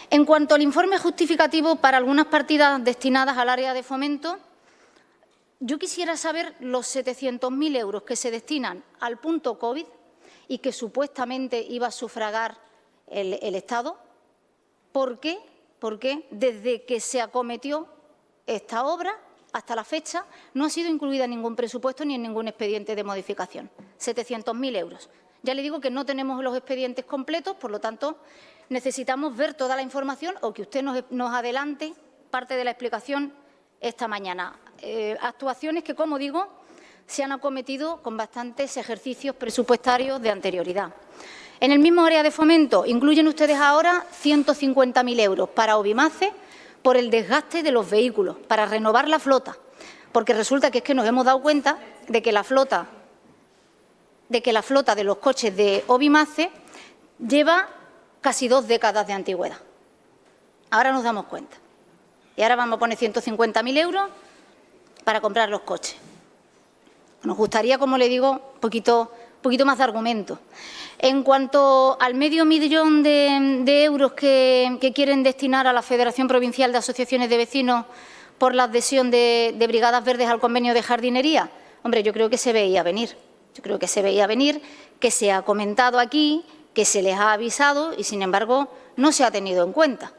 En cuanto al informe justificativo para algunas partidas destinadas al área de fomento, yo quisiera saber los 700.000 euros que se destinan al punto COVID y que supuestamente iba a sufragar el Estado. ¿Por qué? Porque desde que se acometió esta obra hasta la fecha no ha sido incluida en ningún presupuesto ni en ningún expediente de modificación. 700.000 euros. Ya le digo que no tenemos los expedientes completos, por lo tanto, necesitamos ver toda la información o que usted nos adelante parte de la explicación esta mañana. Actuaciones que, como digo, se han acometido con bastantes ejercicios presupuestarios de anterioridad. En el mismo área de fomento incluyen ustedes ahora 150.000 euros para Obimace por el desgaste de los vehículos, para renovar la flota, porque resulta que es que nos hemos dado cuenta de que la flota de los coches de Obimace lleva casi 2 décadas de antigüedad. Ahora nos damos cuenta. Y ahora vamos a poner 150.000 euros para comprar los coches. Nos gustaría, como le digo, un poquito más de argumento. En cuanto al medio millón de euros que quieren destinar a la Federación Provincial de Asociaciones de Vecinos por la adhesión de Brigadas Verdes al convenio de jardinería, hombre, yo creo que se veía venir. Yo creo que se veía venir, que se ha comentado aquí, que se les ha avisado y, sin embargo, no se ha tenido en cuenta.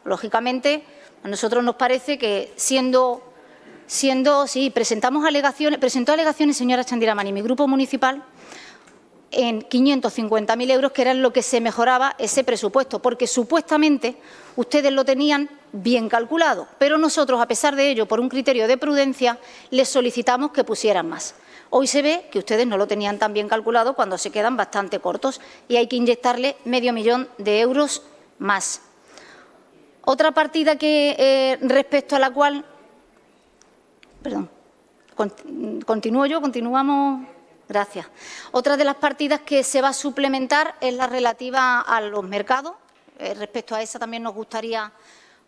Lógicamente, a nosotros nos parece que presentó alegaciones, señora Chandiramani, mi grupo municipal, en 550.000 euros, que era lo que se mejoraba ese presupuesto, porque supuestamente ustedes lo tenían bien calculado, pero nosotros, a pesar de ello, por un criterio de prudencia, les solicitamos que pusieran más. Hoy se ve que ustedes no lo tenían tan bien calculado cuando se quedan bastante cortos y hay que inyectarle medio millón de euros más. Otra partida que respecto a la cual... Perdón, continuamos. Gracias. Otra de las partidas que se va a suplementar es la relativa a los mercados. Respecto a esa también nos gustaría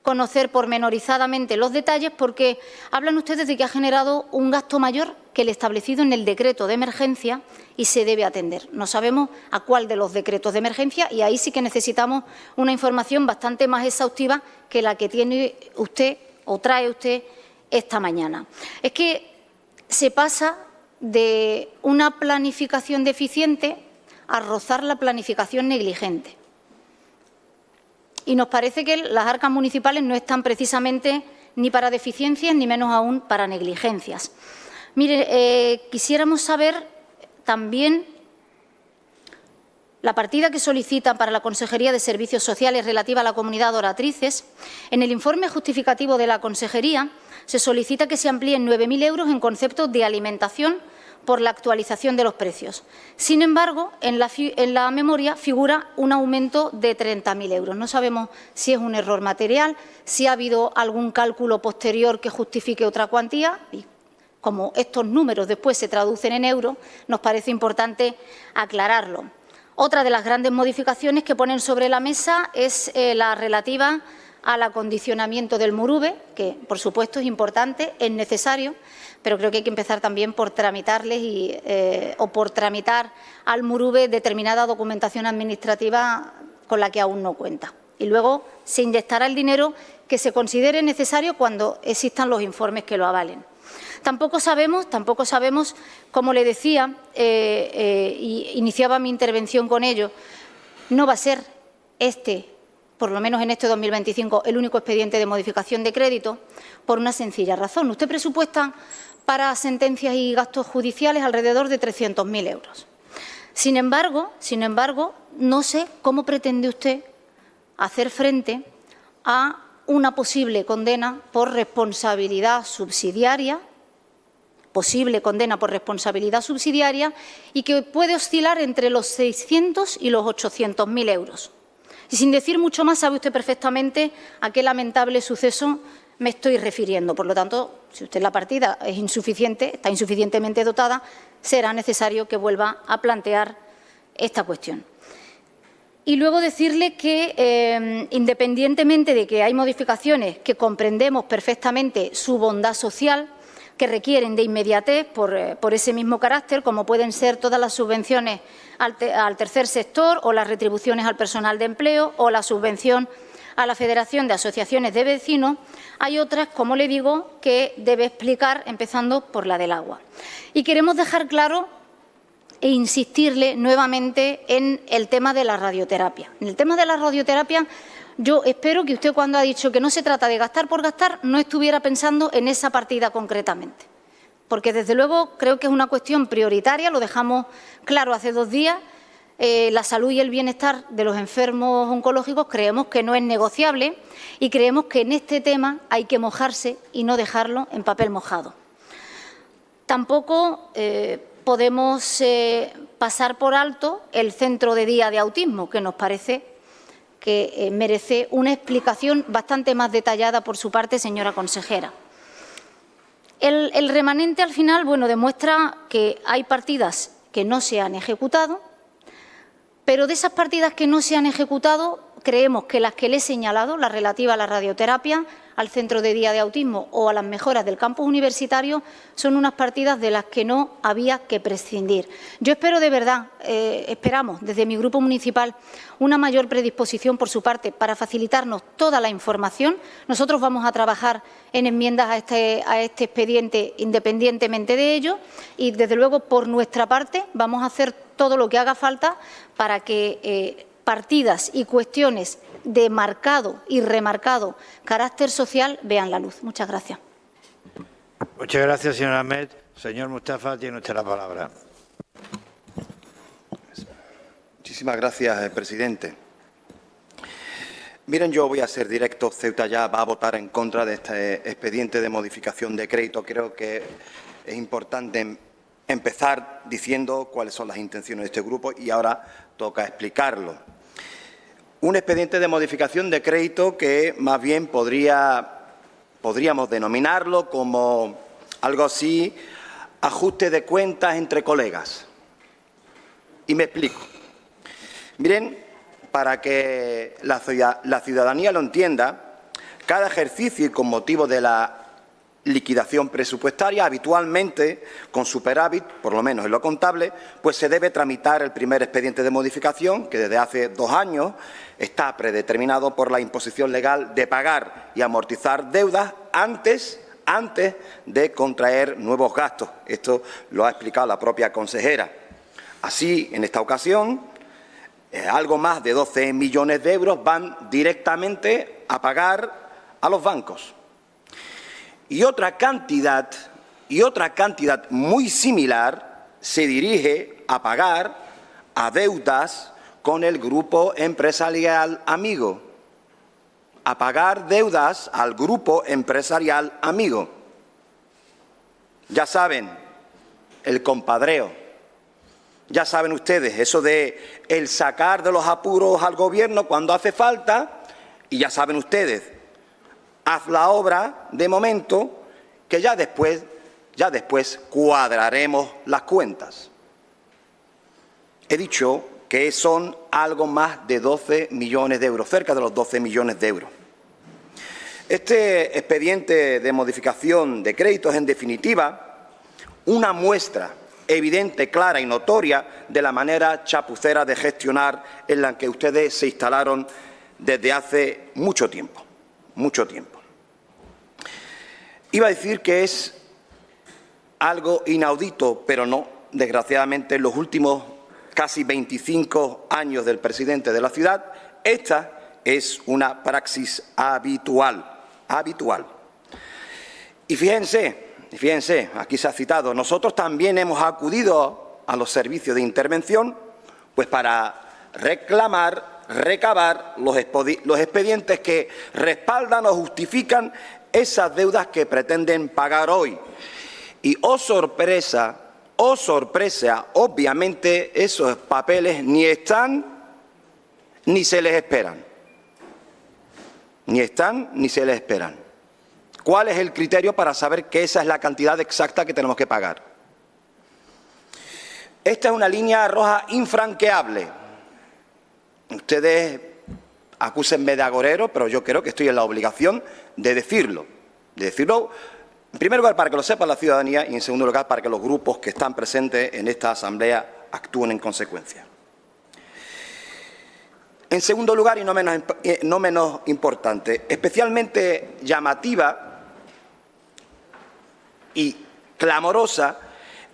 conocer pormenorizadamente los detalles, porque hablan ustedes de que ha generado un gasto mayor que el establecido en el decreto de emergencia y se debe atender. No sabemos a cuál de los decretos de emergencia y ahí sí que necesitamos una información bastante más exhaustiva que la que tiene usted o trae usted esta mañana. Es que se pasa de una planificación deficiente a rozar la planificación negligente. Y nos parece que las arcas municipales no están precisamente ni para deficiencias ni menos aún para negligencias. Mire, quisiéramos saber también la partida que solicitan para la Consejería de Servicios Sociales relativa a la comunidad de oratrices. En el informe justificativo de la Consejería se solicita que se amplíen 9.000 euros en concepto de alimentación por la actualización de los precios. Sin embargo, en la memoria figura un aumento de 30.000 euros. No sabemos si es un error material, si ha habido algún cálculo posterior que justifique otra cuantía y como estos números después se traducen en euros, nos parece importante aclararlo. Otra de las grandes modificaciones que ponen sobre la mesa es la relativa al acondicionamiento del Murube, que por supuesto es importante, es necesario, pero creo que hay que empezar también por tramitarles o por tramitar al Murube determinada documentación administrativa con la que aún no cuenta. Y luego se inyectará el dinero que se considere necesario cuando existan los informes que lo avalen. Tampoco sabemos, como le decía, y iniciaba mi intervención con ello, no va a ser por lo menos en este 2025, el único expediente de modificación de crédito, por una sencilla razón. Usted presupuesta para sentencias y gastos judiciales alrededor de 300.000 euros. Sin embargo, no sé cómo pretende usted hacer frente a una posible condena por responsabilidad subsidiaria, y que puede oscilar entre los 600 y los 800.000 euros. Y sin decir mucho más, sabe usted perfectamente a qué lamentable suceso me estoy refiriendo. Por lo tanto, si usted la partida es insuficiente, está insuficientemente dotada, será necesario que vuelva a plantear esta cuestión. Y luego decirle que, independientemente de que hay modificaciones que comprendemos perfectamente su bondad social, que requieren de inmediatez por ese mismo carácter, como pueden ser todas las subvenciones al tercer sector o las retribuciones al personal de empleo o la subvención a la Federación de Asociaciones de Vecinos, hay otras, como le digo, que debe explicar, empezando por la del agua. Y queremos dejar claro e insistirle nuevamente en el tema de la radioterapia. En el tema de la radioterapia, yo espero que usted, cuando ha dicho que no se trata de gastar por gastar, no estuviera pensando en esa partida concretamente. Porque, desde luego, creo que es una cuestión prioritaria, lo dejamos claro hace 2 días. La salud y el bienestar de los enfermos oncológicos creemos que no es negociable y creemos que en este tema hay que mojarse y no dejarlo en papel mojado. Tampoco podemos pasar por alto el centro de día de autismo, que nos parece que merece una explicación bastante más detallada por su parte, señora consejera. El remanente, al final, bueno, demuestra que hay partidas que no se han ejecutado, pero de esas partidas que no se han ejecutado, creemos que las que le he señalado, las relativas a la radioterapia, al centro de día de autismo o a las mejoras del campus universitario, son unas partidas de las que no había que prescindir. Yo espero de verdad, esperamos desde mi grupo municipal una mayor predisposición por su parte para facilitarnos toda la información. Nosotros vamos a trabajar en enmiendas a este expediente independientemente de ello y, desde luego, por nuestra parte vamos a hacer todo lo que haga falta para que partidas y cuestiones de marcado y remarcado carácter social vean la luz. Muchas gracias. Muchas gracias, señora Ahmed. Señor Mustafa, tiene usted la palabra. Muchísimas gracias, presidente. Miren, yo voy a ser directo. Ceuta ya va a votar en contra de este expediente de modificación de crédito. Creo que es importante empezar diciendo cuáles son las intenciones de este grupo y ahora toca explicarlo. Un expediente de modificación de crédito que más bien podríamos denominarlo como algo así, ajuste de cuentas entre colegas. Y me explico. Miren, para que la ciudadanía lo entienda, cada ejercicio y con motivo de la liquidación presupuestaria, habitualmente con superávit, por lo menos en lo contable, pues se debe tramitar el primer expediente de modificación, que desde hace 2 años está predeterminado por la imposición legal de pagar y amortizar deudas antes de contraer nuevos gastos. Esto lo ha explicado la propia consejera. Así, en esta ocasión, algo más de 12 millones de euros van directamente a pagar a los bancos. Y otra cantidad muy similar se dirige a pagar a deudas con el grupo empresarial amigo. A pagar deudas al grupo empresarial amigo. Ya saben, el compadreo. Ya saben ustedes, eso de el sacar de los apuros al gobierno cuando hace falta, y ya saben ustedes, haz la obra de momento, que ya después cuadraremos las cuentas. He dicho que son algo más de 12 millones de euros, cerca de los 12 millones de euros. Este expediente de modificación de créditos es, en definitiva, una muestra evidente, clara y notoria de la manera chapucera de gestionar en la que ustedes se instalaron desde hace mucho tiempo. Iba a decir que es algo inaudito, pero no. Desgraciadamente, en los últimos casi 25 años del presidente de la ciudad, esta es una praxis habitual. Y fíjense, aquí se ha citado, nosotros también hemos acudido a los servicios de intervención pues para recabar los expedientes que respaldan o justifican esas deudas que pretenden pagar hoy. Y, oh sorpresa, obviamente esos papeles ni están ni se les esperan. ¿Cuál es el criterio para saber que esa es la cantidad exacta que tenemos que pagar? Esta es una línea roja infranqueable. Ustedes acúsenme de agorero, pero yo creo que estoy en la obligación de decirlo. En primer lugar, para que lo sepa la ciudadanía, y en segundo lugar, para que los grupos que están presentes en esta asamblea actúen en consecuencia. En segundo lugar, y no menos importante, especialmente llamativa y clamorosa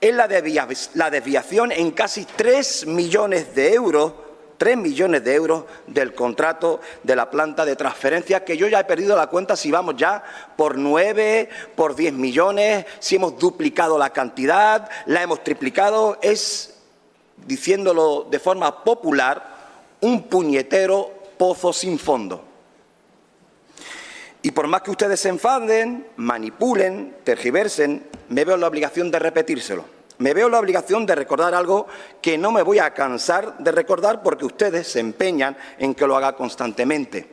es la desviación en casi 3 millones de euros del contrato de la planta de transferencia, que yo ya he perdido la cuenta si vamos ya por 9, por 10 millones, si hemos duplicado la cantidad, la hemos triplicado. Es, diciéndolo de forma popular, un puñetero pozo sin fondo. Y por más que ustedes se enfaden, manipulen, tergiversen, me veo en la obligación de repetírselo. me veo la obligación de recordar algo que no me voy a cansar de recordar porque ustedes se empeñan en que lo haga constantemente.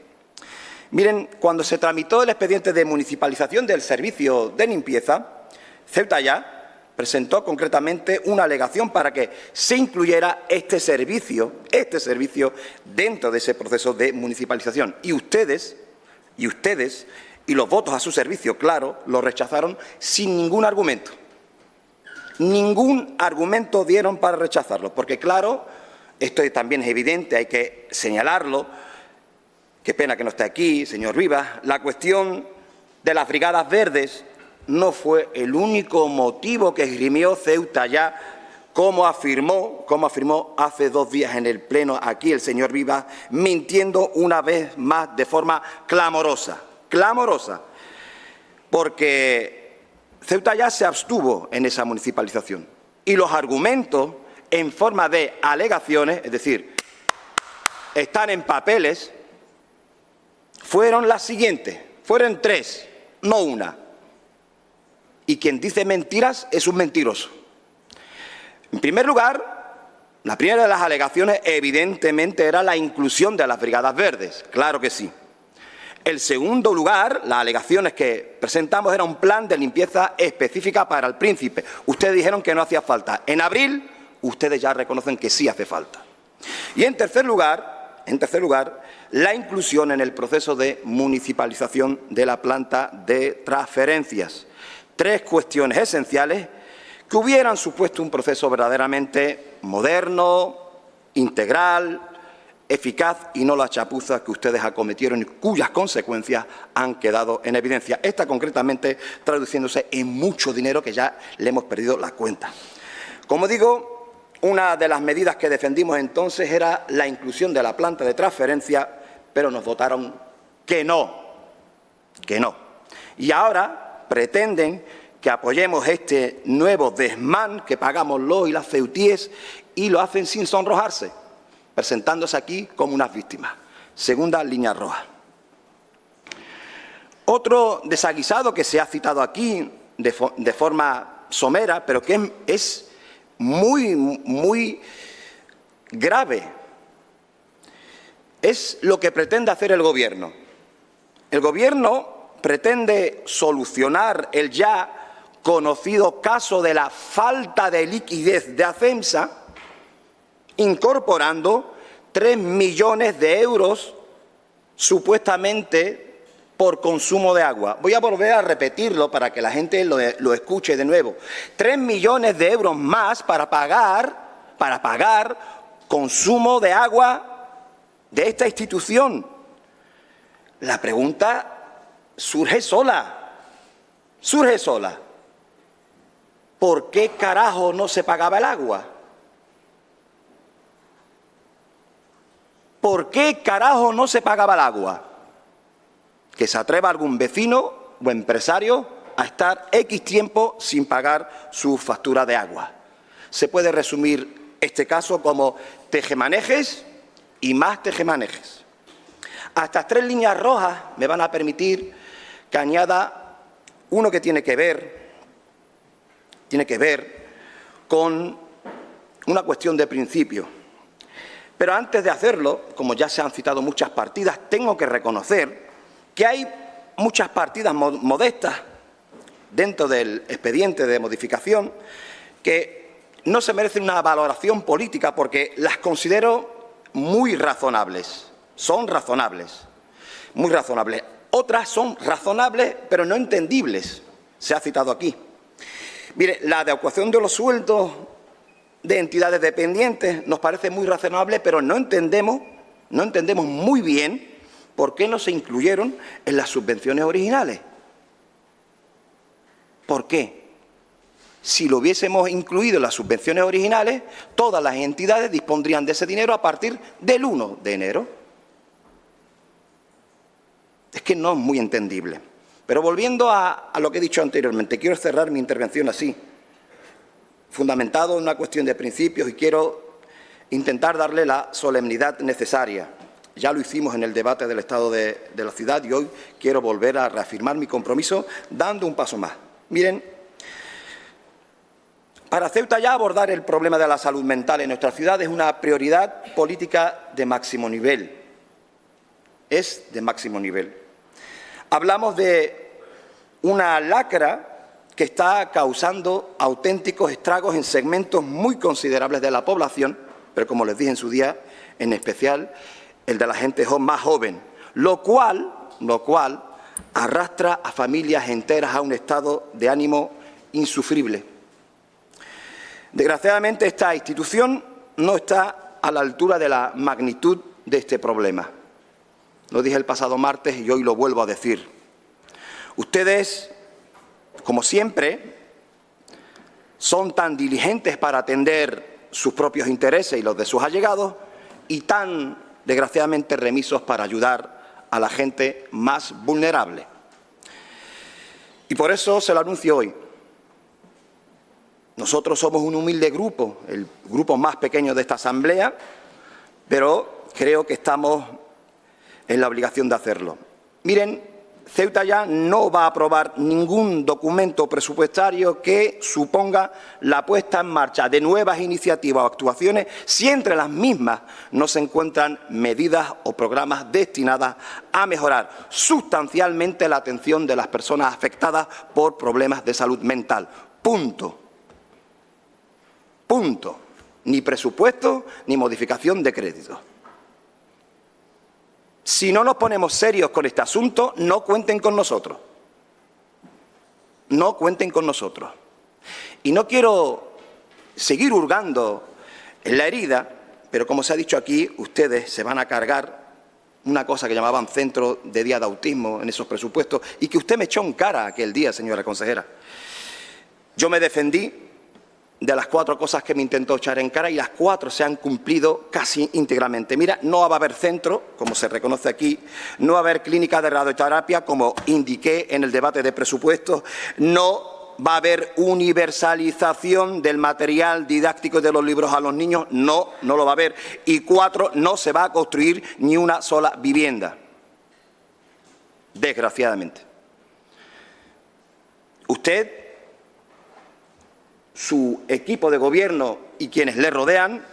Miren, cuando se tramitó el expediente de municipalización del servicio de limpieza, Ceuta Ya presentó concretamente una alegación para que se incluyera este servicio dentro de ese proceso de municipalización. Y ustedes, y los votos a su servicio, claro, lo rechazaron sin ningún argumento. Ningún argumento dieron para rechazarlo, porque claro, esto también es evidente, hay que señalarlo. Qué pena que no esté aquí, señor Rivas. La cuestión de las brigadas verdes no fue el único motivo que esgrimió Ceuta Ya, como afirmó hace 2 días en el Pleno aquí el señor Rivas, mintiendo una vez más de forma clamorosa, porque Ceuta Ya se abstuvo en esa municipalización y los argumentos en forma de alegaciones, es decir, están en papeles, fueron las siguientes, fueron 3, no una. Y quien dice mentiras es un mentiroso. En primer lugar, la primera de las alegaciones evidentemente era la inclusión de las brigadas verdes, claro que sí. En segundo lugar, las alegaciones que presentamos era un plan de limpieza específica para el Príncipe. Ustedes dijeron que no hacía falta. En abril, ustedes ya reconocen que sí hace falta. Y en tercer lugar, la inclusión en el proceso de municipalización de la planta de transferencias. 3 cuestiones esenciales que hubieran supuesto un proceso verdaderamente moderno, integral, eficaz y no las chapuzas que ustedes acometieron y cuyas consecuencias han quedado en evidencia. Esta concretamente traduciéndose en mucho dinero que ya le hemos perdido la cuenta. Como digo, una de las medidas que defendimos entonces era la inclusión de la planta de transferencia, pero nos votaron que no. Y ahora pretenden que apoyemos este nuevo desmán que pagamos los y las ceutíes y lo hacen sin sonrojarse, presentándose aquí como unas víctimas. Segunda línea roja. Otro desaguisado que se ha citado aquí de forma somera, pero que es muy grave, es lo que pretende hacer el Gobierno. El Gobierno pretende solucionar el ya conocido caso de la falta de liquidez de ACEMSA, incorporando 3 millones de euros supuestamente por consumo de agua. Voy a volver a repetirlo para que la gente lo escuche de nuevo. 3 millones de euros más para pagar consumo de agua de esta institución. La pregunta surge sola. ¿Por qué carajo no se pagaba el agua? ¿Por qué carajo no se pagaba el agua? Que se atreva algún vecino o empresario a estar X tiempo sin pagar su factura de agua. Se puede resumir este caso como tejemanejes y más tejemanejes. A estas 3 líneas rojas me van a permitir que añada uno que tiene que ver con una cuestión de principio. Pero antes de hacerlo, como ya se han citado muchas partidas, tengo que reconocer que hay muchas partidas modestas dentro del expediente de modificación que no se merecen una valoración política porque las considero muy razonables. Son razonables, muy razonables. Otras son razonables, pero no entendibles. Se ha citado aquí. Mire, la adecuación de los sueldos de entidades dependientes nos parece muy razonable, pero no entendemos muy bien por qué no se incluyeron en las subvenciones originales. ¿Por qué? Si lo hubiésemos incluido en las subvenciones originales, todas las entidades dispondrían de ese dinero a partir del 1 de enero. Es que no es muy entendible. Pero volviendo a lo que he dicho anteriormente, quiero cerrar mi intervención así, fundamentado en una cuestión de principios y quiero intentar darle la solemnidad necesaria. Ya lo hicimos en el debate del estado de la ciudad y hoy quiero volver a reafirmar mi compromiso dando un paso más. Miren, Para Ceuta ya abordar el problema de la salud mental en nuestra ciudad es una prioridad política de máximo nivel. Es de máximo nivel. Hablamos de una lacra que está causando auténticos estragos en segmentos muy considerables de la población, pero como les dije en su día, en especial el de la gente más joven, lo cual arrastra a familias enteras a un estado de ánimo insufrible. Desgraciadamente, esta institución no está a la altura de la magnitud de este problema. Lo dije el pasado martes y hoy lo vuelvo a decir. Ustedes, como siempre, son tan diligentes para atender sus propios intereses y los de sus allegados y tan, desgraciadamente, remisos para ayudar a la gente más vulnerable. Y por eso se lo anuncio hoy. Nosotros somos un humilde grupo, el grupo más pequeño de esta Asamblea, pero creo que estamos en la obligación de hacerlo. Miren, Ceuta ya no va a aprobar ningún documento presupuestario que suponga la puesta en marcha de nuevas iniciativas o actuaciones si entre las mismas no se encuentran medidas o programas destinadas a mejorar sustancialmente la atención de las personas afectadas por problemas de salud mental. Punto. Punto. Ni presupuesto ni modificación de crédito. Si no nos ponemos serios con este asunto, no cuenten con nosotros. No cuenten con nosotros. Y no quiero seguir hurgando en la herida, pero como se ha dicho aquí, ustedes se van a cargar una cosa que llamaban centro de día de autismo en esos presupuestos y que usted me echó en cara aquel día, señora consejera. Yo me defendí de las 4 cosas que me intentó echar en cara y las 4 se han cumplido casi íntegramente. Mira, no va a haber centro, como se reconoce aquí, no va a haber clínica de radioterapia, como indiqué en el debate de presupuestos, no va a haber universalización del material didáctico de los libros a los niños, no lo va a haber. Y 4, no se va a construir ni una sola vivienda, desgraciadamente. Usted, su equipo de gobierno y quienes le rodean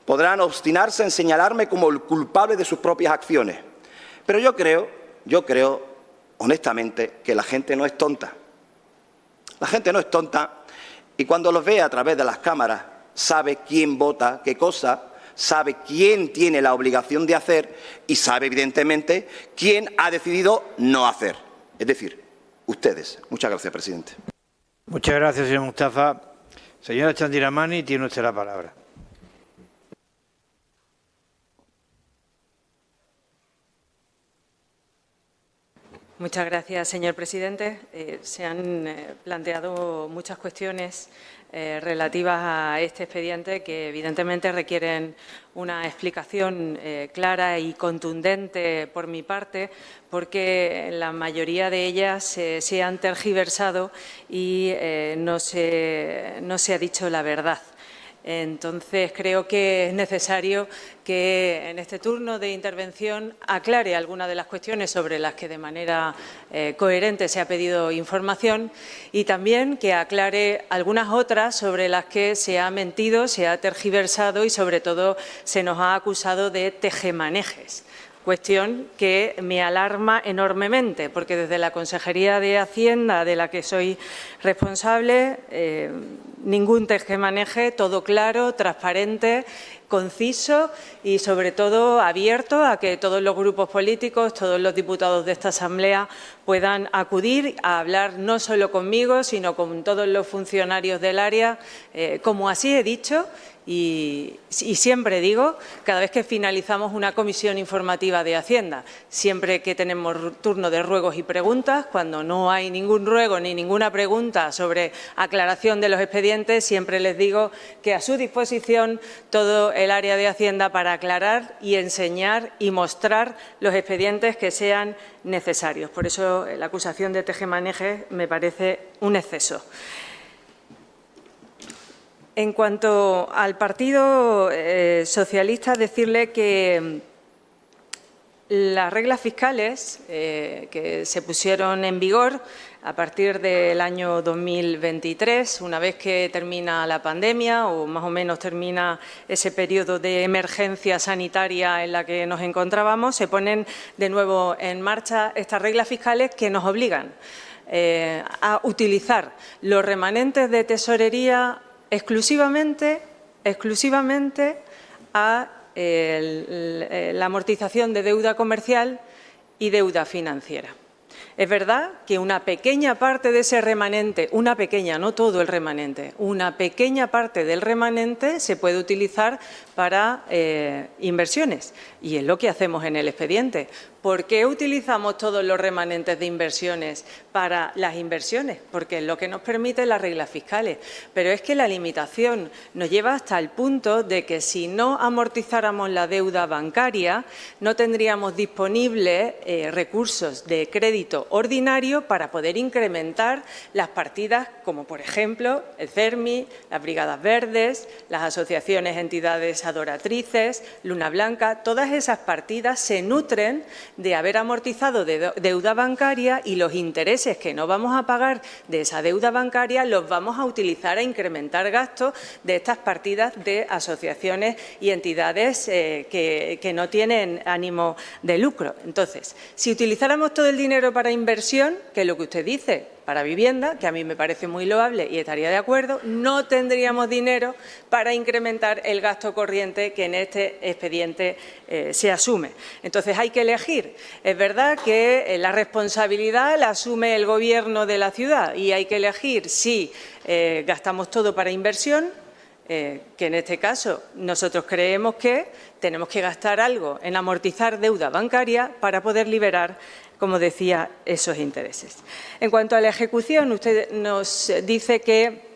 podrán obstinarse en señalarme como el culpable de sus propias acciones. Pero yo creo, honestamente, que la gente no es tonta. La gente no es tonta y cuando los ve a través de las cámaras sabe quién vota qué cosa, sabe quién tiene la obligación de hacer y sabe, evidentemente, quién ha decidido no hacer. Es decir, ustedes. Muchas gracias, presidente. Muchas gracias, señor Mustafa. Señora Chandiramani, tiene usted la palabra. Muchas gracias, señor presidente. Se han planteado muchas cuestiones relativas a este expediente que evidentemente requieren una explicación clara y contundente por mi parte, porque la mayoría de ellas se han tergiversado y no se ha dicho la verdad. Entonces, creo que es necesario que en este turno de intervención aclare algunas de las cuestiones sobre las que de manera coherente se ha pedido información y también que aclare algunas otras sobre las que se ha mentido, se ha tergiversado y, sobre todo, se nos ha acusado de tejemanejes. Cuestión que me alarma enormemente, porque desde la Consejería de Hacienda, de la que soy responsable, ningún tejemaneje, todo claro, transparente, conciso y, sobre todo, abierto a que todos los grupos políticos, todos los diputados de esta Asamblea puedan acudir a hablar no solo conmigo, sino con todos los funcionarios del área, como así he dicho. Y siempre digo, cada vez que finalizamos una comisión informativa de Hacienda, siempre que tenemos turno de ruegos y preguntas, cuando no hay ningún ruego ni ninguna pregunta sobre aclaración de los expedientes, siempre les digo que a su disposición todo el área de Hacienda para aclarar y enseñar y mostrar los expedientes que sean necesarios. Por eso la acusación de tejemaneje me parece un exceso. En cuanto al Partido Socialista, decirle que las reglas fiscales que se pusieron en vigor a partir del año 2023, una vez que termina la pandemia o más o menos termina ese periodo de emergencia sanitaria en la que nos encontrábamos, se ponen de nuevo en marcha estas reglas fiscales que nos obligan a utilizar los remanentes de tesorería exclusivamente a la amortización de deuda comercial y deuda financiera. Es verdad que una pequeña parte de ese remanente, una pequeña, no todo el remanente, una pequeña parte del remanente se puede utilizar para inversiones y es lo que hacemos en el expediente. ¿Por qué utilizamos todos los remanentes de inversiones para las inversiones? Porque es lo que nos permite las reglas fiscales. Pero es que la limitación nos lleva hasta el punto de que si no amortizáramos la deuda bancaria, no tendríamos disponibles recursos de crédito ordinario para poder incrementar las partidas, como por ejemplo el CERMI, las Brigadas Verdes, las asociaciones, entidades adoratrices, Luna Blanca. Todas esas partidas se nutren de haber amortizado deuda bancaria y los intereses que no vamos a pagar de esa deuda bancaria los vamos a utilizar a incrementar gastos de estas partidas de asociaciones y entidades que no tienen ánimo de lucro. Entonces, si utilizáramos todo el dinero para inversión, que es lo que usted dice, para vivienda, que a mí me parece muy loable y estaría de acuerdo, no tendríamos dinero para incrementar el gasto corriente que en este expediente se asume. Entonces, hay que elegir. Es verdad que la responsabilidad la asume el Gobierno de la ciudad y hay que elegir si gastamos todo para inversión, que en este caso nosotros creemos que tenemos que gastar algo en amortizar deuda bancaria para poder liberar, como decía, esos intereses. En cuanto a la ejecución, usted nos dice que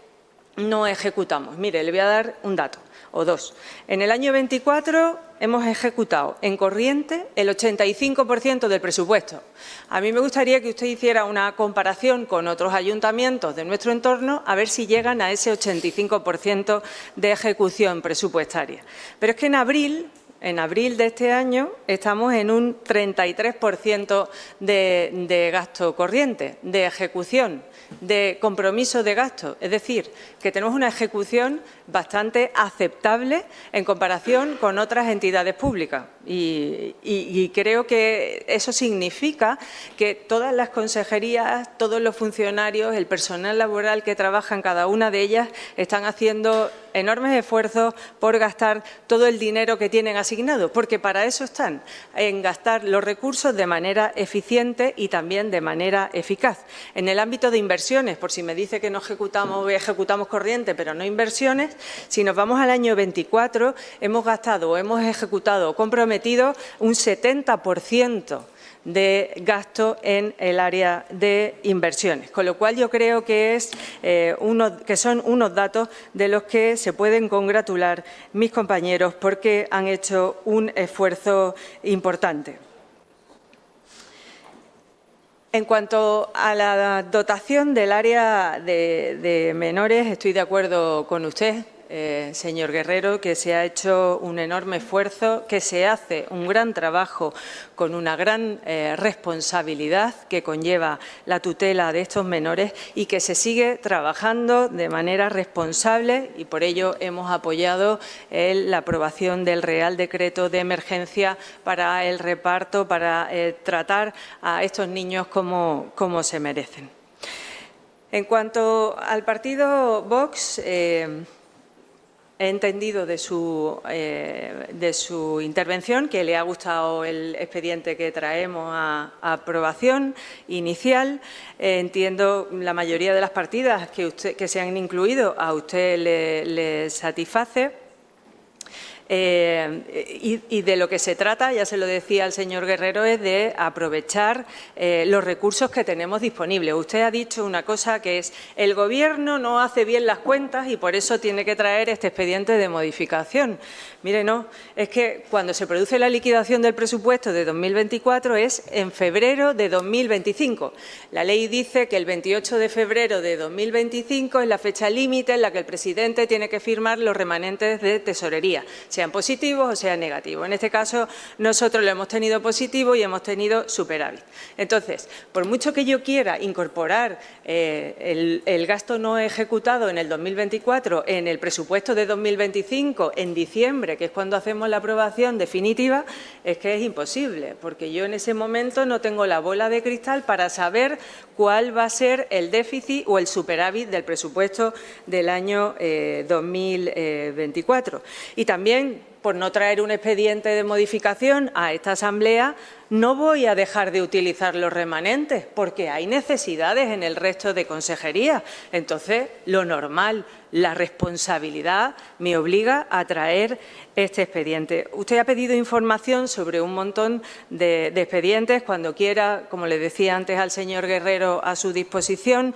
no ejecutamos. Mire, le voy a dar un dato o dos. En el año 24 hemos ejecutado en corriente el 85% del presupuesto. A mí me gustaría que usted hiciera una comparación con otros ayuntamientos de nuestro entorno a ver si llegan a ese 85% de ejecución presupuestaria. Pero es que en abril de este año estamos en un 33% de gasto corriente, de ejecución, de compromiso de gasto. Es decir, que tenemos una ejecución bastante aceptable en comparación con otras entidades públicas. Y creo que eso significa que todas las consejerías, todos los funcionarios, el personal laboral que trabaja en cada una de ellas están haciendo enormes esfuerzos por gastar todo el dinero que tienen asignado, porque para eso están, en gastar los recursos de manera eficiente y también de manera eficaz. En el ámbito de inversiones, por si me dice que no ejecutamos corriente, pero no inversiones, si nos vamos al año 24, hemos gastado o hemos ejecutado o comprometido un 70% de gasto en el área de inversiones, con lo cual yo creo que son unos datos de los que se pueden congratular mis compañeros porque han hecho un esfuerzo importante. En cuanto a la dotación del área de menores, estoy de acuerdo con usted, señor Guerrero, que se ha hecho un enorme esfuerzo, que se hace un gran trabajo con una gran responsabilidad que conlleva la tutela de estos menores y que se sigue trabajando de manera responsable y por ello hemos apoyado la aprobación del Real Decreto de Emergencia para el reparto, para tratar a estos niños como se merecen. En cuanto al partido Vox, he entendido de su intervención que le ha gustado el expediente que traemos a aprobación inicial. Entiendo la mayoría de las partidas que se han incluido a usted le satisface. Y de lo que se trata, ya se lo decía el señor Guerrero, es de aprovechar los recursos que tenemos disponibles. Usted ha dicho una cosa que es el Gobierno no hace bien las cuentas y por eso tiene que traer este expediente de modificación. Mire, no, es que cuando se produce la liquidación del presupuesto de 2024 es en febrero de 2025. La ley dice que el 28 de febrero de 2025 es la fecha límite en la que el presidente tiene que firmar los remanentes de tesorería. Si sean positivos o sean negativos. En este caso, nosotros lo hemos tenido positivo y hemos tenido superávit. Entonces, por mucho que yo quiera incorporar el gasto no ejecutado en el 2024 en el presupuesto de 2025 en diciembre, que es cuando hacemos la aprobación definitiva, es que es imposible, porque yo en ese momento no tengo la bola de cristal para saber cuál va a ser el déficit o el superávit del presupuesto del año 2024. Y también, por no traer un expediente de modificación a esta Asamblea, no voy a dejar de utilizar los remanentes, porque hay necesidades en el resto de consejerías. Entonces, lo normal, la responsabilidad me obliga a traer este expediente. Usted ha pedido información sobre un montón de expedientes. Cuando quiera, como le decía antes al señor Guerrero, a su disposición.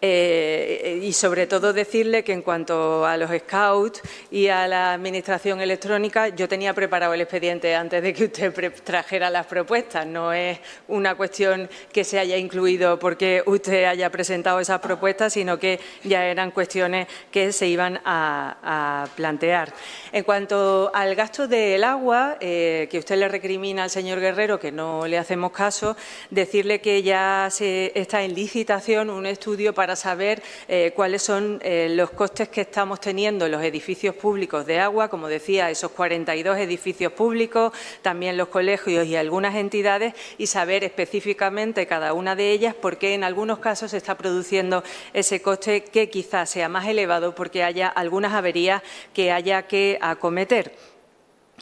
Y sobre todo decirle que en cuanto a los scouts y a la administración electrónica, yo tenía preparado el expediente antes de que usted trajera las propuestas. No es una cuestión que se haya incluido porque usted haya presentado esas propuestas, sino que ya eran cuestiones que se iban a plantear. En cuanto al gasto del agua, que usted le recrimina al señor Guerrero, que no le hacemos caso, decirle que ya está en licitación un estudio para saber cuáles son los costes que estamos teniendo en los edificios públicos de agua, como decía, esos 42 edificios públicos, también los colegios y algunas entidades, y saber específicamente cada una de ellas por qué en algunos casos se está produciendo ese coste que quizás sea más elevado porque haya algunas averías que haya que acometer.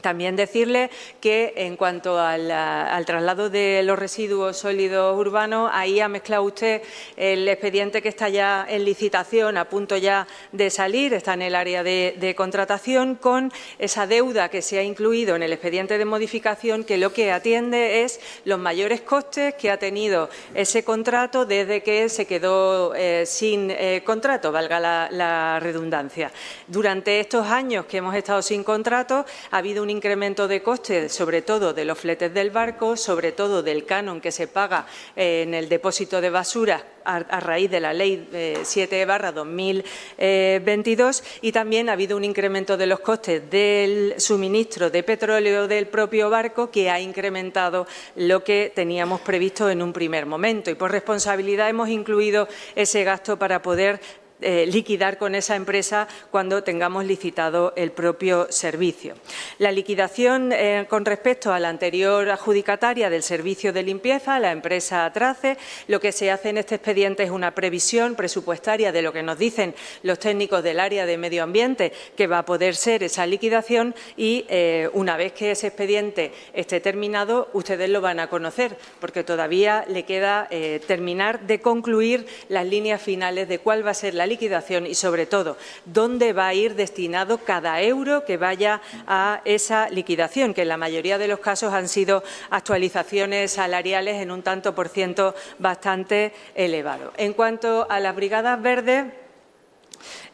También decirle que en cuanto al traslado de los residuos sólidos urbanos, ahí ha mezclado usted el expediente que está ya en licitación, a punto ya de salir, está en el área de contratación, con esa deuda que se ha incluido en el expediente de modificación, que lo que atiende es los mayores costes que ha tenido ese contrato desde que se quedó sin contrato, valga la redundancia. Durante estos años que hemos estado sin contrato, ha habido un incremento de costes, sobre todo de los fletes del barco, sobre todo del canon que se paga en el depósito de basuras a raíz de la Ley 7/2022, y también ha habido un incremento de los costes del suministro de petróleo del propio barco, que ha incrementado lo que teníamos previsto en un primer momento. Y por responsabilidad hemos incluido ese gasto para poder liquidar con esa empresa cuando tengamos licitado el propio servicio. La liquidación con respecto a la anterior adjudicataria del servicio de limpieza, la empresa Trace, lo que se hace en este expediente es una previsión presupuestaria de lo que nos dicen los técnicos del área de medio ambiente que va a poder ser esa liquidación, y una vez que ese expediente esté terminado, ustedes lo van a conocer, porque todavía le queda terminar de concluir las líneas finales de cuál va a ser la liquidación y, sobre todo, dónde va a ir destinado cada euro que vaya a esa liquidación, que en la mayoría de los casos han sido actualizaciones salariales en un tanto por ciento bastante elevado. En cuanto a las brigadas verdes,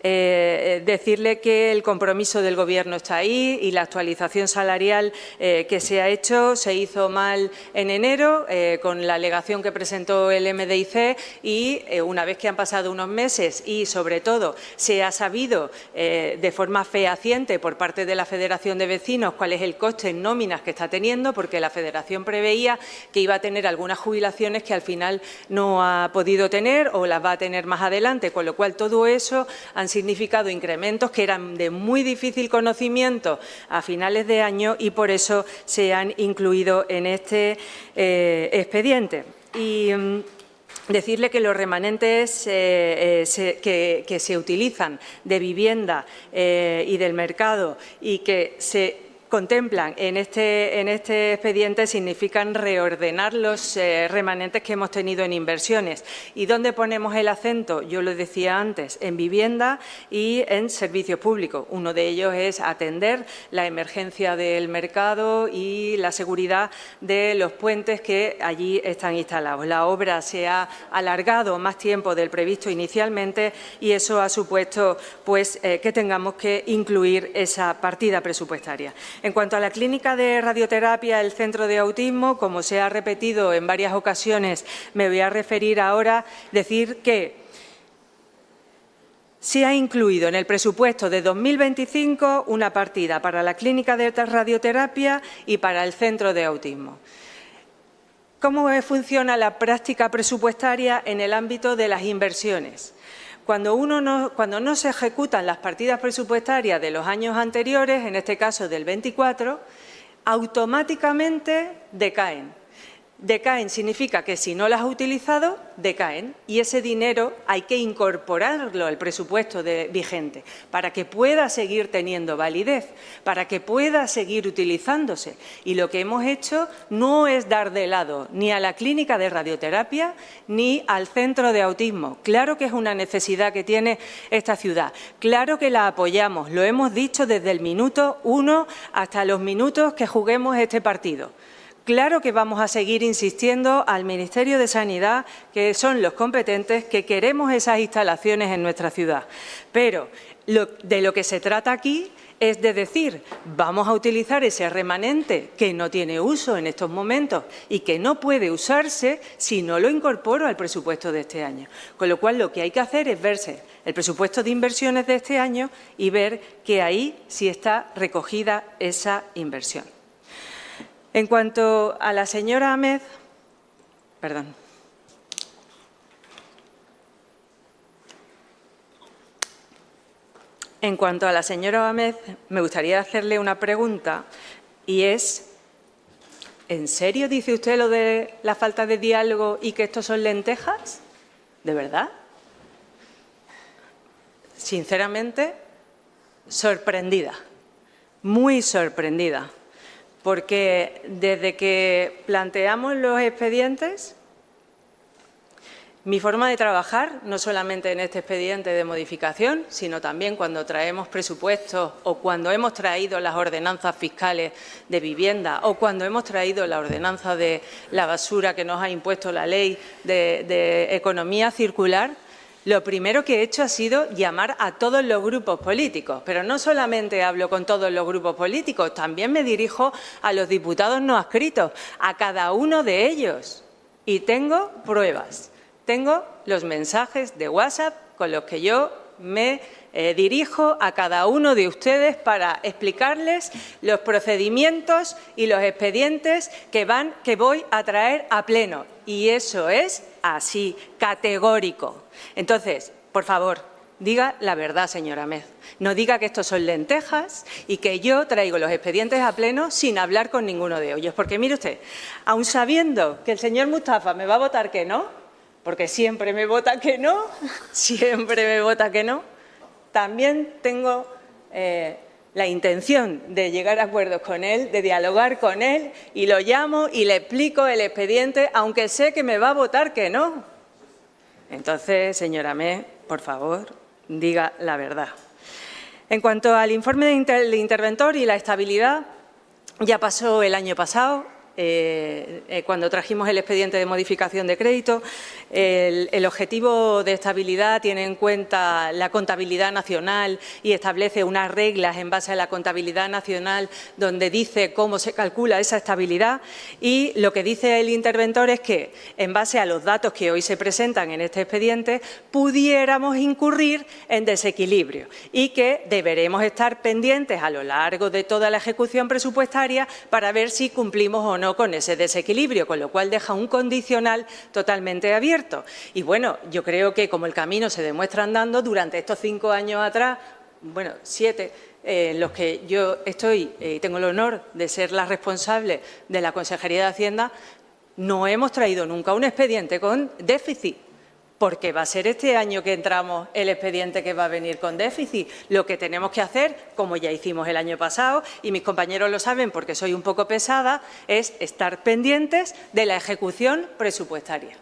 decirle que el compromiso del Gobierno está ahí, y la actualización salarial que se ha hecho se hizo mal en enero con la alegación que presentó el MDIC, y una vez que han pasado unos meses y, sobre todo, se ha sabido de forma fehaciente por parte de la Federación de Vecinos cuál es el coste en nóminas que está teniendo, porque la Federación preveía que iba a tener algunas jubilaciones que al final no ha podido tener o las va a tener más adelante, con lo cual todo eso han significado incrementos que eran de muy difícil conocimiento a finales de año, y por eso se han incluido en este expediente. Y decirle que los remanentes que se utilizan de vivienda y del mercado y que se contemplan en este expediente significan reordenar los remanentes que hemos tenido en inversiones. ¿Y dónde ponemos el acento? Yo lo decía antes, en vivienda y en servicios públicos. Uno de ellos es atender la emergencia del mercado y la seguridad de los puentes que allí están instalados. La obra se ha alargado más tiempo del previsto inicialmente, y eso ha supuesto que tengamos que incluir esa partida presupuestaria. En cuanto a la clínica de radioterapia, el centro de autismo, como se ha repetido en varias ocasiones, me voy a referir ahora, decir que se ha incluido en el presupuesto de 2025 una partida para la clínica de radioterapia y para el centro de autismo. ¿Cómo funciona la práctica presupuestaria en el ámbito de las inversiones? Cuando no se ejecutan las partidas presupuestarias de los años anteriores, en este caso del 24, automáticamente decaen. Decaen significa que si no las has utilizado, decaen. Y ese dinero hay que incorporarlo al presupuesto vigente para que pueda seguir teniendo validez, para que pueda seguir utilizándose. Y lo que hemos hecho no es dar de lado ni a la clínica de radioterapia ni al centro de autismo. Claro que es una necesidad que tiene esta ciudad. Claro que la apoyamos. Lo hemos dicho desde el minuto 1 hasta los minutos que juguemos este partido. Claro que vamos a seguir insistiendo al Ministerio de Sanidad, que son los competentes, que queremos esas instalaciones en nuestra ciudad. Pero de lo que se trata aquí es de decir, vamos a utilizar ese remanente que no tiene uso en estos momentos y que no puede usarse si no lo incorporo al presupuesto de este año. Con lo cual, lo que hay que hacer es verse el presupuesto de inversiones de este año y ver que ahí sí está recogida esa inversión. En cuanto a la señora Ahmed, perdón. En cuanto a la señora Ahmed, me gustaría hacerle una pregunta y es, ¿en serio dice usted lo de la falta de diálogo y que estos son lentejas? ¿De verdad? Sinceramente, sorprendida, muy sorprendida. Porque desde que planteamos los expedientes, mi forma de trabajar, no solamente en este expediente de modificación, sino también cuando traemos presupuestos o cuando hemos traído las ordenanzas fiscales de vivienda o cuando hemos traído la ordenanza de la basura que nos ha impuesto la ley de economía circular, lo primero que he hecho ha sido llamar a todos los grupos políticos, pero no solamente hablo con todos los grupos políticos, también me dirijo a los diputados no adscritos, a cada uno de ellos. Y tengo pruebas, tengo los mensajes de WhatsApp con los que yo me dirijo a cada uno de ustedes para explicarles los procedimientos y los expedientes que voy a traer a pleno. Y eso es así, categórico. Entonces, por favor, diga la verdad, señora Ahmed. No diga que estos son lentejas y que yo traigo los expedientes a pleno sin hablar con ninguno de ellos. Porque, mire usted, aun sabiendo que el señor Mustafa me va a votar que no, porque siempre me vota que no, siempre me vota que no, también tengo la intención de llegar a acuerdos con él, de dialogar con él, y lo llamo y le explico el expediente, aunque sé que me va a votar que no. Entonces, señora Ahmed, por favor, diga la verdad. En cuanto al informe del interventor y la estabilidad, ya pasó el año pasado, cuando trajimos el expediente de modificación de crédito. El objetivo de estabilidad tiene en cuenta la contabilidad nacional y establece unas reglas en base a la contabilidad nacional donde dice cómo se calcula esa estabilidad, y lo que dice el interventor es que, en base a los datos que hoy se presentan en este expediente, pudiéramos incurrir en desequilibrio y que deberemos estar pendientes a lo largo de toda la ejecución presupuestaria para ver si cumplimos o no con ese desequilibrio, con lo cual deja un condicional totalmente abierto. Y bueno, yo creo que como el camino se demuestra andando, durante estos 5 años atrás, bueno, 7, los que yo estoy y tengo el honor de ser la responsable de la Consejería de Hacienda, no hemos traído nunca un expediente con déficit, porque va a ser este año que entramos el expediente que va a venir con déficit. Lo que tenemos que hacer, como ya hicimos el año pasado, y mis compañeros lo saben porque soy un poco pesada, es estar pendientes de la ejecución presupuestaria.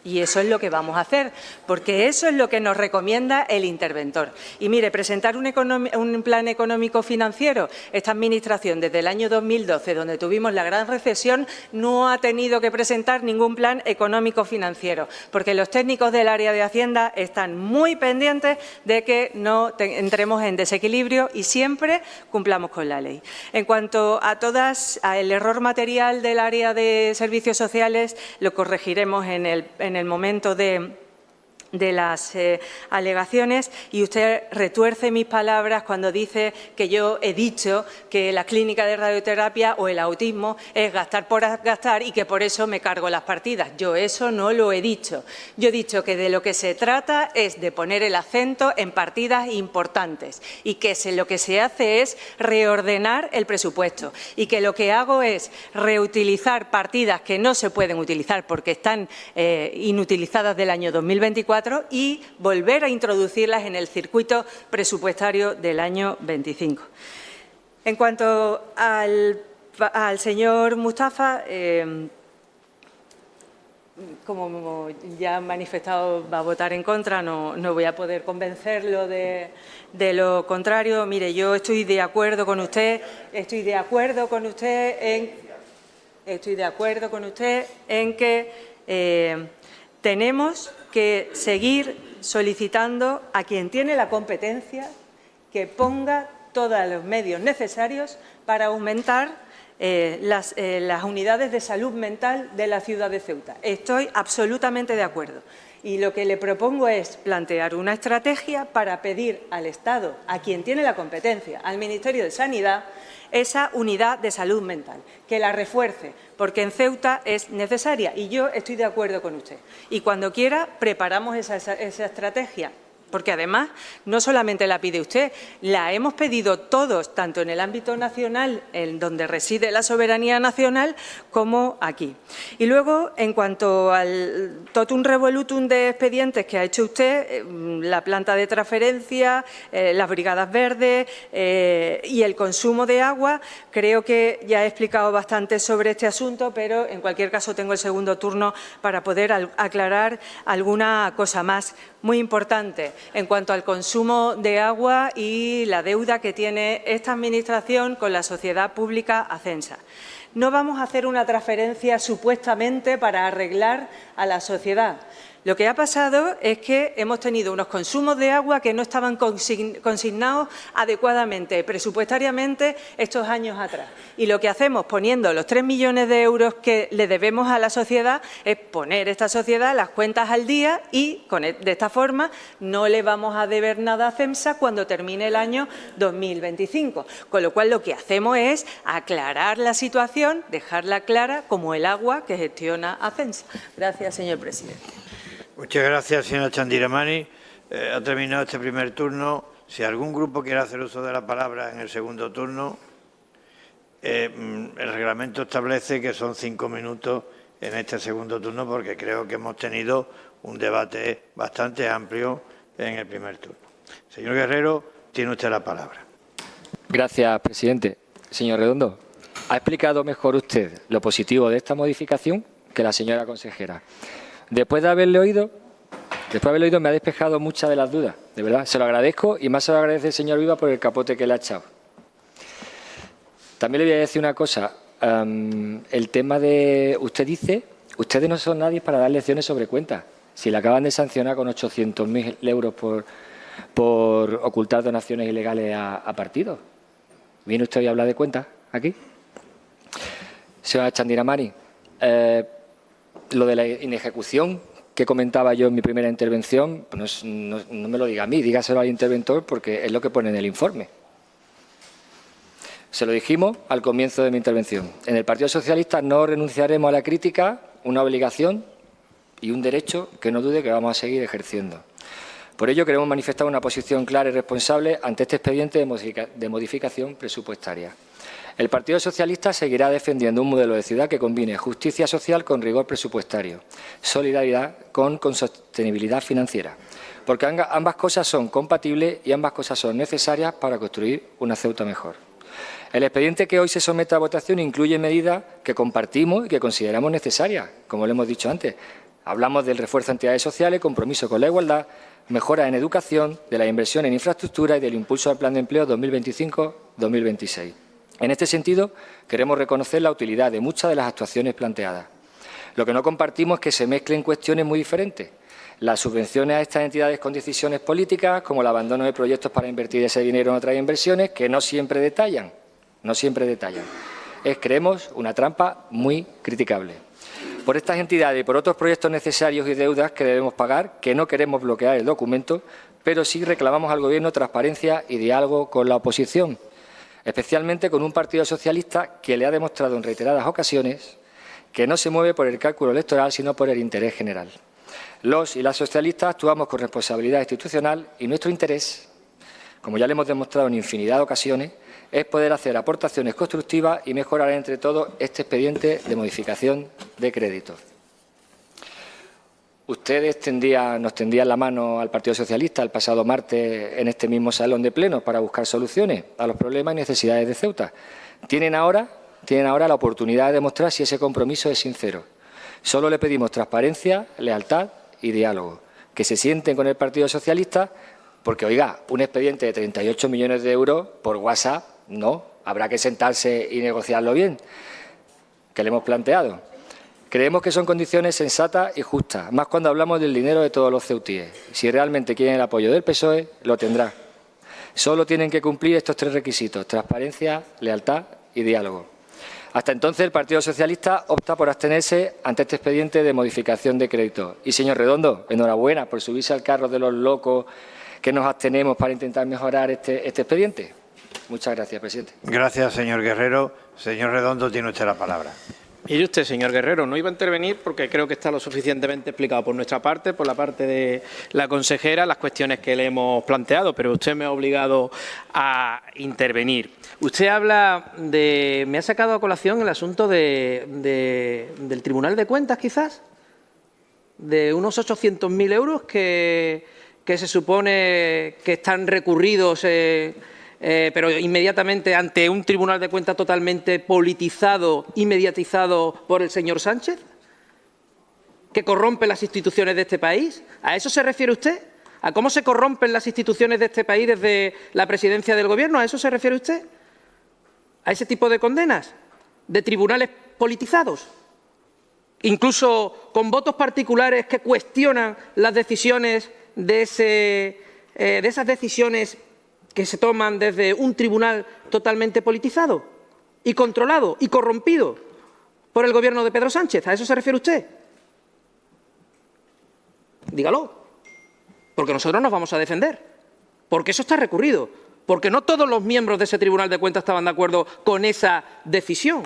Y eso es lo que vamos a hacer, porque eso es lo que nos recomienda el interventor. Y mire, presentar un plan económico financiero, esta Administración desde el año 2012, donde tuvimos la gran recesión, no ha tenido que presentar ningún plan económico financiero, porque los técnicos del área de Hacienda están muy pendientes de que no entremos en desequilibrio y siempre cumplamos con la ley. En cuanto al error material del área de servicios sociales, lo corregiremos en el momento de alegaciones y usted retuerce mis palabras cuando dice que yo he dicho que la clínica de radioterapia o el autismo es gastar por gastar y que por eso me cargo las partidas. Yo eso no lo he dicho. Yo he dicho que de lo que se trata es de poner el acento en partidas importantes y que lo que se hace es reordenar el presupuesto y que lo que hago es reutilizar partidas que no se pueden utilizar porque están inutilizadas del año 2024 y volver a introducirlas en el circuito presupuestario del año 25. En cuanto al señor Mustafa, como ya ha manifestado, va a votar en contra, no voy a poder convencerlo de lo contrario. Mire, yo estoy de acuerdo con usted, en que tenemos que seguir solicitando a quien tiene la competencia que ponga todos los medios necesarios para aumentar las unidades de salud mental de la ciudad de Ceuta. Estoy absolutamente de acuerdo. Y lo que le propongo es plantear una estrategia para pedir al Estado, a quien tiene la competencia, al Ministerio de Sanidad, esa unidad de salud mental, que la refuerce, porque en Ceuta es necesaria y yo estoy de acuerdo con usted. Y cuando quiera, preparamos esa estrategia. Porque además no solamente la pide usted, la hemos pedido todos, tanto en el ámbito nacional, en donde reside la soberanía nacional, como aquí. Y luego, en cuanto al totum revolutum de expedientes que ha hecho usted, la planta de transferencia, las brigadas verdes y el consumo de agua, creo que ya he explicado bastante sobre este asunto, pero en cualquier caso tengo el segundo turno para poder aclarar alguna cosa más muy importante en cuanto al consumo de agua y la deuda que tiene esta Administración con la sociedad pública Acensa. No vamos a hacer una transferencia supuestamente para arreglar a la sociedad. Lo que ha pasado es que hemos tenido unos consumos de agua que no estaban consignados adecuadamente, presupuestariamente, estos años atrás. Y lo que hacemos poniendo los 3 millones de euros que le debemos a la sociedad es poner a esta sociedad las cuentas al día y de esta forma no le vamos a deber nada a CEMSA cuando termine el año 2025. Con lo cual lo que hacemos es aclarar la situación, dejarla clara como el agua que gestiona Acensa. Gracias, señor presidente. Muchas gracias, señora Chandiramani. Ha terminado este primer turno. Si algún grupo quiere hacer uso de la palabra en el segundo turno, el reglamento establece que son 5 minutos en este segundo turno porque creo que hemos tenido un debate bastante amplio en el primer turno. Señor Guerrero, tiene usted la palabra. Gracias, presidente. Señor Redondo, ha explicado mejor usted lo positivo de esta modificación que la señora consejera. Después de haberle oído, me ha despejado muchas de las dudas, de verdad. Se lo agradezco y más se lo agradece el señor Viva por el capote que le ha echado. También le voy a decir una cosa. El tema de... Usted dice, ustedes no son nadie para dar lecciones sobre cuentas. Si le acaban de sancionar con 800.000 euros por ocultar donaciones ilegales a partidos. ¿Viene usted hoy a hablar de cuentas aquí? Señora Chandiramani, lo de la inejecución que comentaba yo en mi primera intervención, pues no me lo diga a mí, dígaselo al interventor porque es lo que pone en el informe. Se lo dijimos al comienzo de mi intervención. En el Partido Socialista no renunciaremos a la crítica, una obligación y un derecho que no dude que vamos a seguir ejerciendo. Por ello queremos manifestar una posición clara y responsable ante este expediente de modificación presupuestaria. El Partido Socialista seguirá defendiendo un modelo de ciudad que combine justicia social con rigor presupuestario, solidaridad con sostenibilidad financiera, porque ambas cosas son compatibles y ambas cosas son necesarias para construir una Ceuta mejor. El expediente que hoy se somete a votación incluye medidas que compartimos y que consideramos necesarias, como lo hemos dicho antes. Hablamos del refuerzo de entidades sociales, compromiso con la igualdad, mejora en educación, de la inversión en infraestructura y del impulso al Plan de Empleo 2025-2026. En este sentido, queremos reconocer la utilidad de muchas de las actuaciones planteadas. Lo que no compartimos es que se mezclen cuestiones muy diferentes. Las subvenciones a estas entidades con decisiones políticas, como el abandono de proyectos para invertir ese dinero en otras inversiones, que no siempre detallan. Creemos una trampa muy criticable. por estas entidades y por otros proyectos necesarios y deudas que debemos pagar, que no queremos bloquear el documento, pero sí reclamamos al Gobierno transparencia y diálogo con la oposición, especialmente con un Partido Socialista que le ha demostrado en reiteradas ocasiones que no se mueve por el cálculo electoral, sino por el interés general. Los y las socialistas actuamos con responsabilidad institucional y nuestro interés, como ya le hemos demostrado en infinidad de ocasiones, es poder hacer aportaciones constructivas y mejorar entre todos este expediente de modificación de crédito. Ustedes nos tendían la mano al Partido Socialista el pasado martes en este mismo salón de plenos para buscar soluciones a los problemas y necesidades de Ceuta. Tienen ahora la oportunidad de demostrar si ese compromiso es sincero. Solo le pedimos transparencia, lealtad y diálogo. Que se sienten con el Partido Socialista porque, oiga, un expediente de 38 millones de euros por WhatsApp, no, habrá que sentarse y negociarlo bien, que le hemos planteado. Creemos que son condiciones sensatas y justas, más cuando hablamos del dinero de todos los ceutíes. Si realmente quieren el apoyo del PSOE, lo tendrá. Solo tienen que cumplir estos 3 requisitos: transparencia, lealtad y diálogo. Hasta entonces, el Partido Socialista opta por abstenerse ante este expediente de modificación de crédito. Y, señor Redondo, enhorabuena por subirse al carro de los locos que nos abstenemos para intentar mejorar este expediente. Muchas gracias, presidente. Gracias, señor Guerrero. Señor Redondo, tiene usted la palabra. Mire usted, señor Guerrero, no iba a intervenir porque creo que está lo suficientemente explicado por nuestra parte, por la parte de la consejera, las cuestiones que le hemos planteado, pero usted me ha obligado a intervenir. Usted habla de... me ha sacado a colación el asunto del Tribunal de Cuentas, quizás, de unos 800.000 euros que se supone que están recurridos, pero inmediatamente ante un Tribunal de Cuentas totalmente politizado y mediatizado por el señor Sánchez, que corrompe las instituciones de este país. ¿A eso se refiere usted? ¿A cómo se corrompen las instituciones de este país desde la presidencia del Gobierno? ¿A eso se refiere usted? ¿A ese tipo de condenas? ¿De tribunales politizados? Incluso con votos particulares que cuestionan las decisiones de esas decisiones que se toman desde un tribunal totalmente politizado y controlado y corrompido por el Gobierno de Pedro Sánchez. ¿A eso se refiere usted? Dígalo, porque nosotros nos vamos a defender, porque eso está recurrido, porque no todos los miembros de ese Tribunal de Cuentas estaban de acuerdo con esa decisión.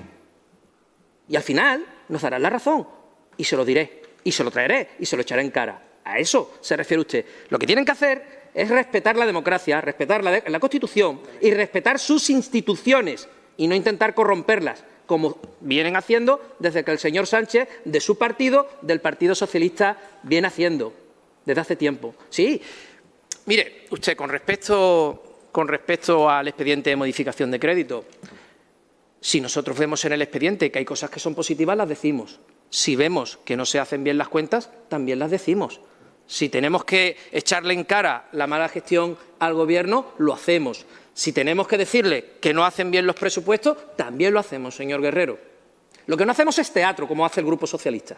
Y al final nos darán la razón, y se lo diré, y se lo traeré, y se lo echaré en cara. A eso se refiere usted. Lo que tienen que hacer es respetar la democracia, respetar la Constitución y respetar sus instituciones y no intentar corromperlas, como vienen haciendo desde que el señor Sánchez, de su partido, del Partido Socialista, viene haciendo desde hace tiempo. Sí, mire, usted, con respecto al expediente de modificación de crédito, si nosotros vemos en el expediente que hay cosas que son positivas, las decimos. Si vemos que no se hacen bien las cuentas, también las decimos. Si tenemos que echarle en cara la mala gestión al Gobierno, lo hacemos. Si tenemos que decirle que no hacen bien los presupuestos, también lo hacemos, señor Guerrero. Lo que no hacemos es teatro, como hace el Grupo Socialista,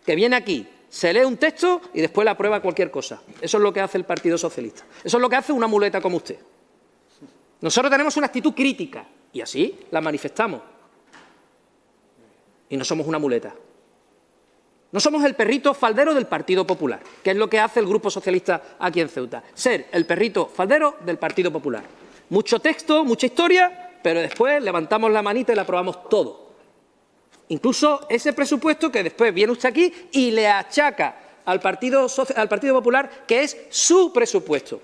que viene aquí, se lee un texto y después le aprueba cualquier cosa. Eso es lo que hace el Partido Socialista. Eso es lo que hace una muleta como usted. Nosotros tenemos una actitud crítica y así la manifestamos. Y no somos una muleta. No somos el perrito faldero del Partido Popular, que es lo que hace el Grupo Socialista aquí en Ceuta. Ser el perrito faldero del Partido Popular. Mucho texto, mucha historia, pero después levantamos la manita y le aprobamos todo. Incluso ese presupuesto que después viene usted aquí y le achaca al Partido Popular que es su presupuesto.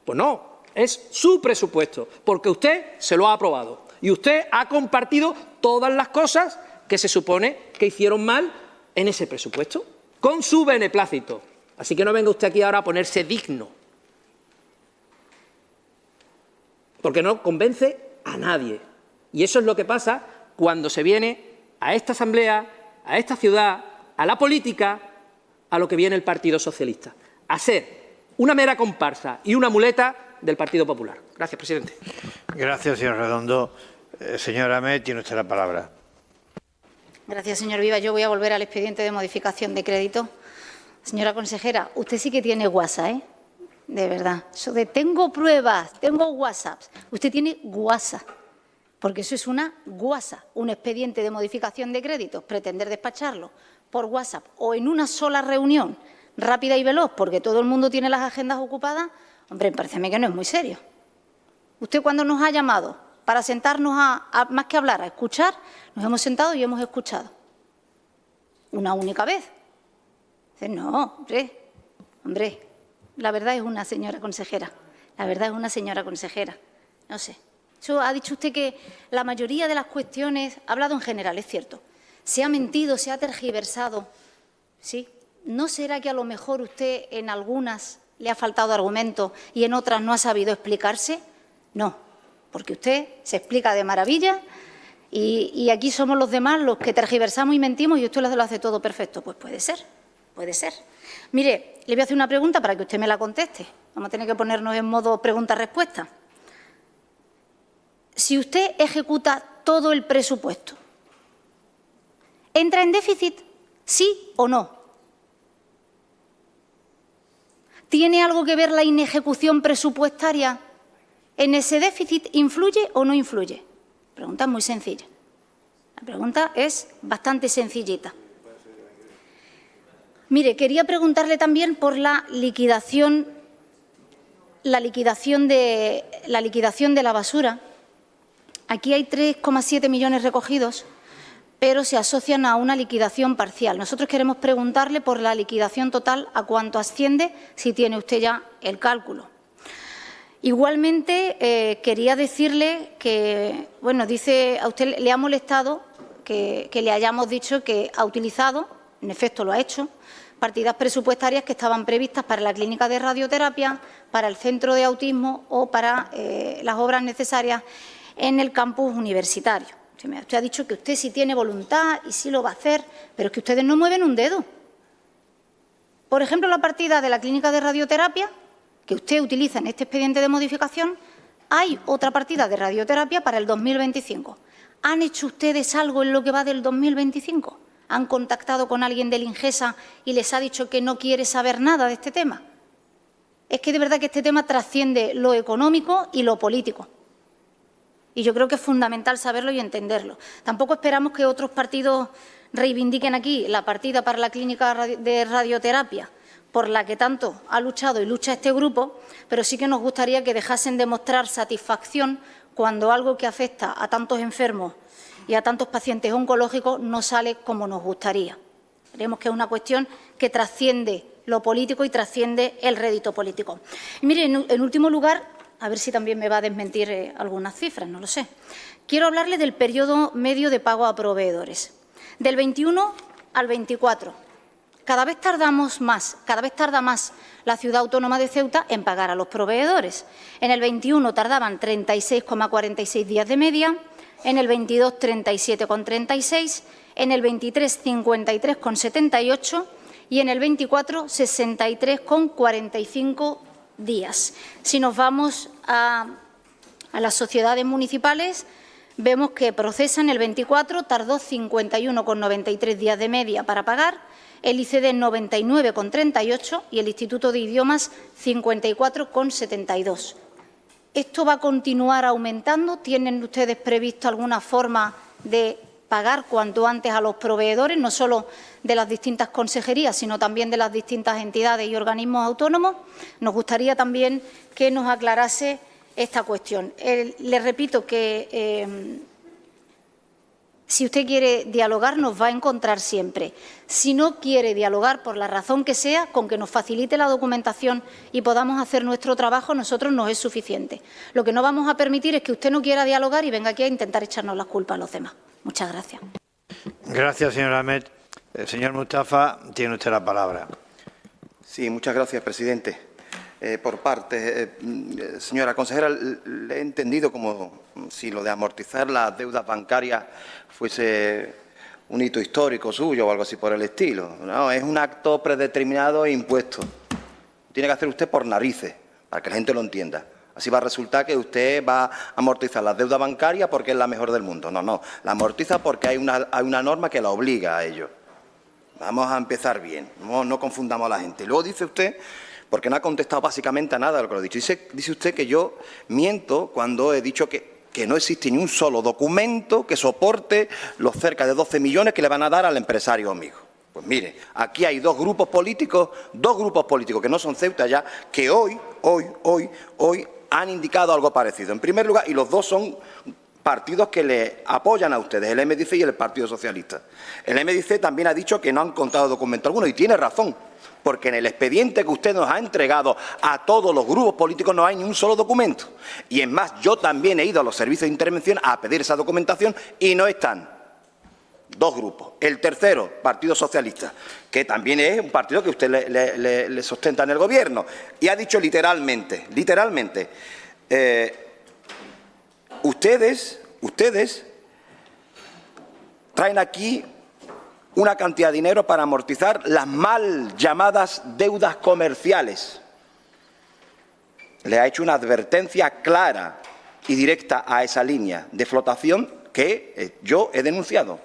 Pues no, es su presupuesto, porque usted se lo ha aprobado. Y usted ha compartido todas las cosas que se supone que hicieron mal en ese presupuesto, con su beneplácito. Así que no venga usted aquí ahora a ponerse digno, porque no convence a nadie. Y eso es lo que pasa cuando se viene a esta Asamblea, a esta ciudad, a la política, a lo que viene el Partido Socialista, a ser una mera comparsa y una muleta del Partido Popular. Gracias, presidente. Gracias, señor Redondo. Señora Ahmed, tiene usted la palabra. Gracias, señor Viva. Yo voy a volver al expediente de modificación de crédito. Señora consejera, usted sí que tiene WhatsApp, ¿eh? De verdad. Eso de tengo pruebas, tengo WhatsApps. Usted tiene WhatsApp. porque eso es una guasa, un expediente de modificación de créditos, pretender despacharlo por WhatsApp o en una sola reunión rápida y veloz, porque todo el mundo tiene las agendas ocupadas, hombre, parece que no es muy serio. Usted cuando nos ha llamado para sentarnos más que hablar, a escuchar, nos hemos sentado y hemos escuchado. Una única vez. Dice, no, hombre, la verdad es una señora consejera. La verdad es una señora consejera. No sé. Eso ha dicho usted que la mayoría de las cuestiones, ha hablado en general, es cierto. Se ha mentido, se ha tergiversado. ¿Sí? ¿No será que a lo mejor usted en algunas le ha faltado argumento y en otras no ha sabido explicarse? No, porque usted se explica de maravilla y aquí somos los demás los que tergiversamos y mentimos y usted lo hace todo perfecto. Pues puede ser, puede ser. Mire, le voy a hacer una pregunta para que usted me la conteste. Vamos a tener que ponernos en modo pregunta-respuesta. Si usted ejecuta todo el presupuesto, ¿entra en déficit? ¿Sí o no? ¿Tiene algo que ver la inejecución presupuestaria en ese déficit? ¿Influye o no influye? La pregunta es muy sencilla. La pregunta es bastante sencillita. Mire, quería preguntarle también por la liquidación de la basura. Aquí hay 3,7 millones recogidos, pero se asocian a una liquidación parcial. Nosotros queremos preguntarle por la liquidación total, a cuánto asciende, si tiene usted ya el cálculo. Igualmente, quería decirle que, bueno, dice, a usted le ha molestado que le hayamos dicho que ha utilizado, en efecto lo ha hecho, partidas presupuestarias que estaban previstas para la clínica de radioterapia, para el centro de autismo o para las obras necesarias en el campus universitario. Usted ha dicho que usted sí tiene voluntad y sí lo va a hacer, pero es que ustedes no mueven un dedo. Por ejemplo, la partida de la clínica de radioterapia, que usted utiliza en este expediente de modificación, hay otra partida de radioterapia para el 2025. ¿Han hecho ustedes algo en lo que va del 2025? ¿Han contactado con alguien del Ingesa y les ha dicho que no quiere saber nada de este tema? Es que de verdad que este tema trasciende lo económico y lo político. Y yo creo que es fundamental saberlo y entenderlo. Tampoco esperamos que otros partidos reivindiquen aquí la partida para la clínica de radioterapia, por la que tanto ha luchado y lucha este grupo, pero sí que nos gustaría que dejasen de mostrar satisfacción cuando algo que afecta a tantos enfermos y a tantos pacientes oncológicos no sale como nos gustaría. Creemos que es una cuestión que trasciende lo político y trasciende el rédito político. Y mire, en último lugar, a ver si también me va a desmentir algunas cifras, no lo sé. Quiero hablarle del periodo medio de pago a proveedores. Del 21 al 24. Cada vez tarda más la Ciudad Autónoma de Ceuta en pagar a los proveedores. En el 21 tardaban 36,46 días de media, en el 22 37,36, en el 23 53,78 y en el 24 63,45 días. Si nos vamos a las sociedades municipales, vemos que Procesan el 24 tardó 51,93 días de media para pagar, el ICD 99,38 y el Instituto de Idiomas 54,72. ¿Esto va a continuar aumentando? ¿Tienen ustedes previsto alguna forma de pagar cuanto antes a los proveedores, no solo de las distintas consejerías, sino también de las distintas entidades y organismos autónomos? Nos gustaría también que nos aclarase esta cuestión. Le repito que si usted quiere dialogar, nos va a encontrar siempre. Si no quiere dialogar, por la razón que sea, con que nos facilite la documentación y podamos hacer nuestro trabajo, nosotros nos es suficiente. Lo que no vamos a permitir es que usted no quiera dialogar y venga aquí a intentar echarnos las culpas a los demás. Muchas gracias. Gracias, señor Ahmed. Señor Mustafa, tiene usted la palabra. Sí, muchas gracias, presidente. Por parte, señora consejera, le he entendido como si lo de amortizar las deudas bancarias fuese un hito histórico suyo o algo así por el estilo. No, es un acto predeterminado e impuesto. Tiene que hacer usted por narices, para que la gente lo entienda. Así va a resultar que usted va a amortizar las deudas bancarias porque es la mejor del mundo. No, la amortiza porque hay una norma que la obliga a ello. Vamos a empezar bien, no confundamos a la gente. Luego dice usted, porque no ha contestado básicamente a nada de lo que lo he dicho, dice usted que yo miento cuando he dicho que que no existe ni un solo documento que soporte los cerca de 12 millones que le van a dar al empresario amigo. Pues mire, aquí hay dos grupos políticos que no son Ceuta ya, que hoy han indicado algo parecido. En primer lugar, y los dos son partidos que le apoyan a ustedes, el MDC y el Partido Socialista. El MDC también ha dicho que no han contado documento alguno, y tiene razón, porque en el expediente que usted nos ha entregado a todos los grupos políticos no hay ni un solo documento. Y es más, yo también he ido a los servicios de intervención a pedir esa documentación y no están. Dos grupos. El tercero, Partido Socialista, que también es un partido que usted le sustenta en el Gobierno, y ha dicho literalmente, ustedes traen aquí una cantidad de dinero para amortizar las mal llamadas deudas comerciales. Le ha hecho una advertencia clara y directa a esa línea de flotación que yo he denunciado.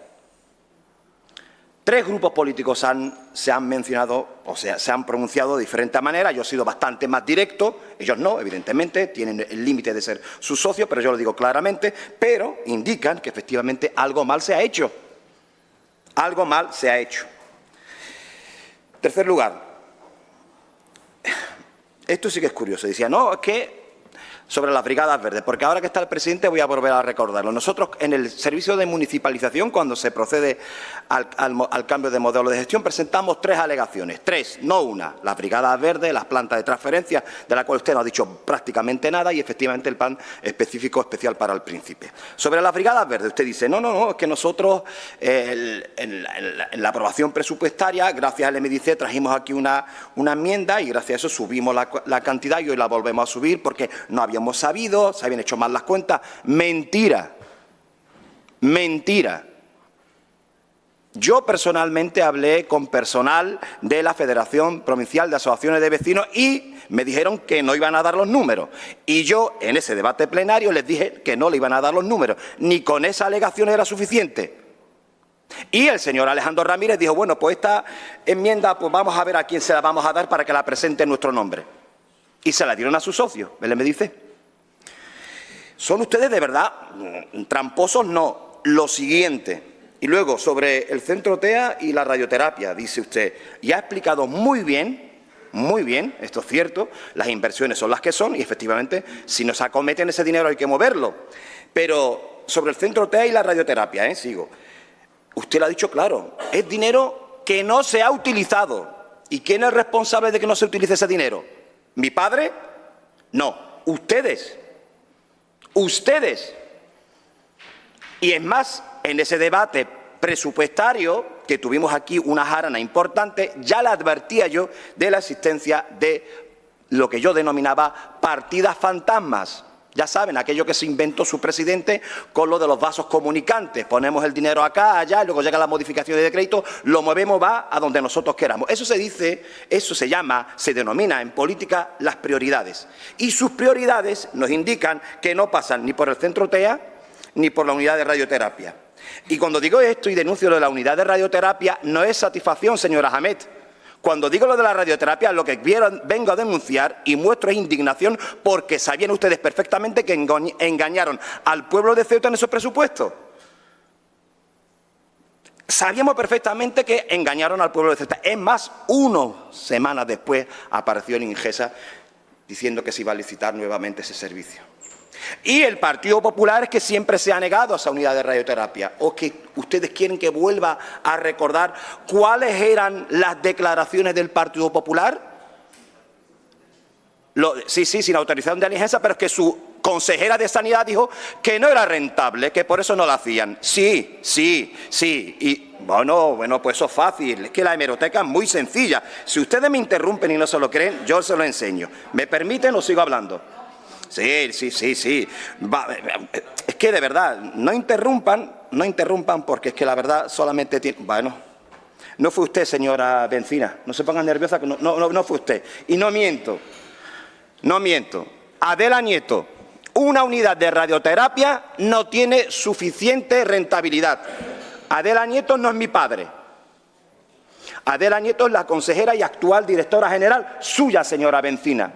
Tres grupos políticos se han mencionado, o sea, se han pronunciado de diferente manera. Yo he sido bastante más directo, ellos no, evidentemente, tienen el límite de ser sus socios, pero yo lo digo claramente, pero indican que efectivamente algo mal se ha hecho. Algo mal se ha hecho. En tercer lugar, esto sí que es curioso. Decía, no, es que sobre las brigadas verdes, porque ahora que está el presidente voy a volver a recordarlo. Nosotros en el servicio de municipalización, cuando se procede al cambio de modelo de gestión, presentamos tres alegaciones, no una, las brigadas verdes, las plantas de transferencia, de la cual usted no ha dicho prácticamente nada, y efectivamente el plan específico especial para el Príncipe. Sobre las brigadas verdes, usted dice, no, es que nosotros en la aprobación presupuestaria, gracias al MDC, trajimos aquí una enmienda y gracias a eso subimos la cantidad y hoy la volvemos a subir porque no habíamos sabido, se habían hecho mal las cuentas. Mentira. Mentira. Yo personalmente hablé con personal de la Federación Provincial de Asociaciones de Vecinos y me dijeron que no iban a dar los números. Y yo, en ese debate plenario, les dije que no le iban a dar los números. Ni con esa alegación era suficiente. Y el señor Alejandro Ramírez dijo, bueno, pues esta enmienda, pues vamos a ver a quién se la vamos a dar para que la presente en nuestro nombre. Y se la dieron a su socio, él me dice. ¿Son ustedes de verdad tramposos? No. Lo siguiente. Y luego, sobre el centro TEA y la radioterapia, dice usted, y ha explicado muy bien, esto es cierto, las inversiones son las que son y efectivamente, si nos acometen ese dinero hay que moverlo. Pero sobre el centro TEA y la radioterapia, sigo. Usted lo ha dicho claro, es dinero que no se ha utilizado. ¿Y quién es responsable de que no se utilice ese dinero? ¿Mi padre? No, ustedes. Ustedes. Y es más, en ese debate presupuestario que tuvimos aquí una jarana importante, ya le advertía yo de la existencia de lo que yo denominaba partidas fantasmas. Ya saben, aquello que se inventó su presidente con lo de los vasos comunicantes. Ponemos el dinero acá, allá, y luego llega la modificación de crédito, lo movemos, va a donde nosotros queramos. Eso se dice, eso se llama, se denomina en política las prioridades. Y sus prioridades nos indican que no pasan ni por el centro TEA ni por la unidad de radioterapia. Y cuando digo esto y denuncio lo de la unidad de radioterapia, no es satisfacción, señora Hamed. Cuando digo lo de la radioterapia, lo que vengo a denunciar y muestro es indignación porque sabían ustedes perfectamente que engañaron al pueblo de Ceuta en esos presupuestos. Sabíamos perfectamente que engañaron al pueblo de Ceuta. Es más, 1 semana después apareció en Ingesa diciendo que se iba a licitar nuevamente ese servicio. Y el Partido Popular es que siempre se ha negado a esa unidad de radioterapia. ¿O que ustedes quieren que vuelva a recordar cuáles eran las declaraciones del Partido Popular? Sí, sin autorización de Alianza, pero es que su consejera de Sanidad dijo que no era rentable, que por eso no la hacían. Sí. Y bueno, pues eso es fácil. Es que la hemeroteca es muy sencilla. Si ustedes me interrumpen y no se lo creen, yo se lo enseño. ¿Me permiten o sigo hablando? Sí. Es que de verdad, no interrumpan porque es que la verdad solamente tiene... Bueno, no fue usted, señora Bencina, no se pongan nerviosa, que no fue usted. Y no miento. Adela Nieto, una unidad de radioterapia no tiene suficiente rentabilidad. Adela Nieto no es mi padre. Adela Nieto es la consejera y actual directora general suya, señora Bencina.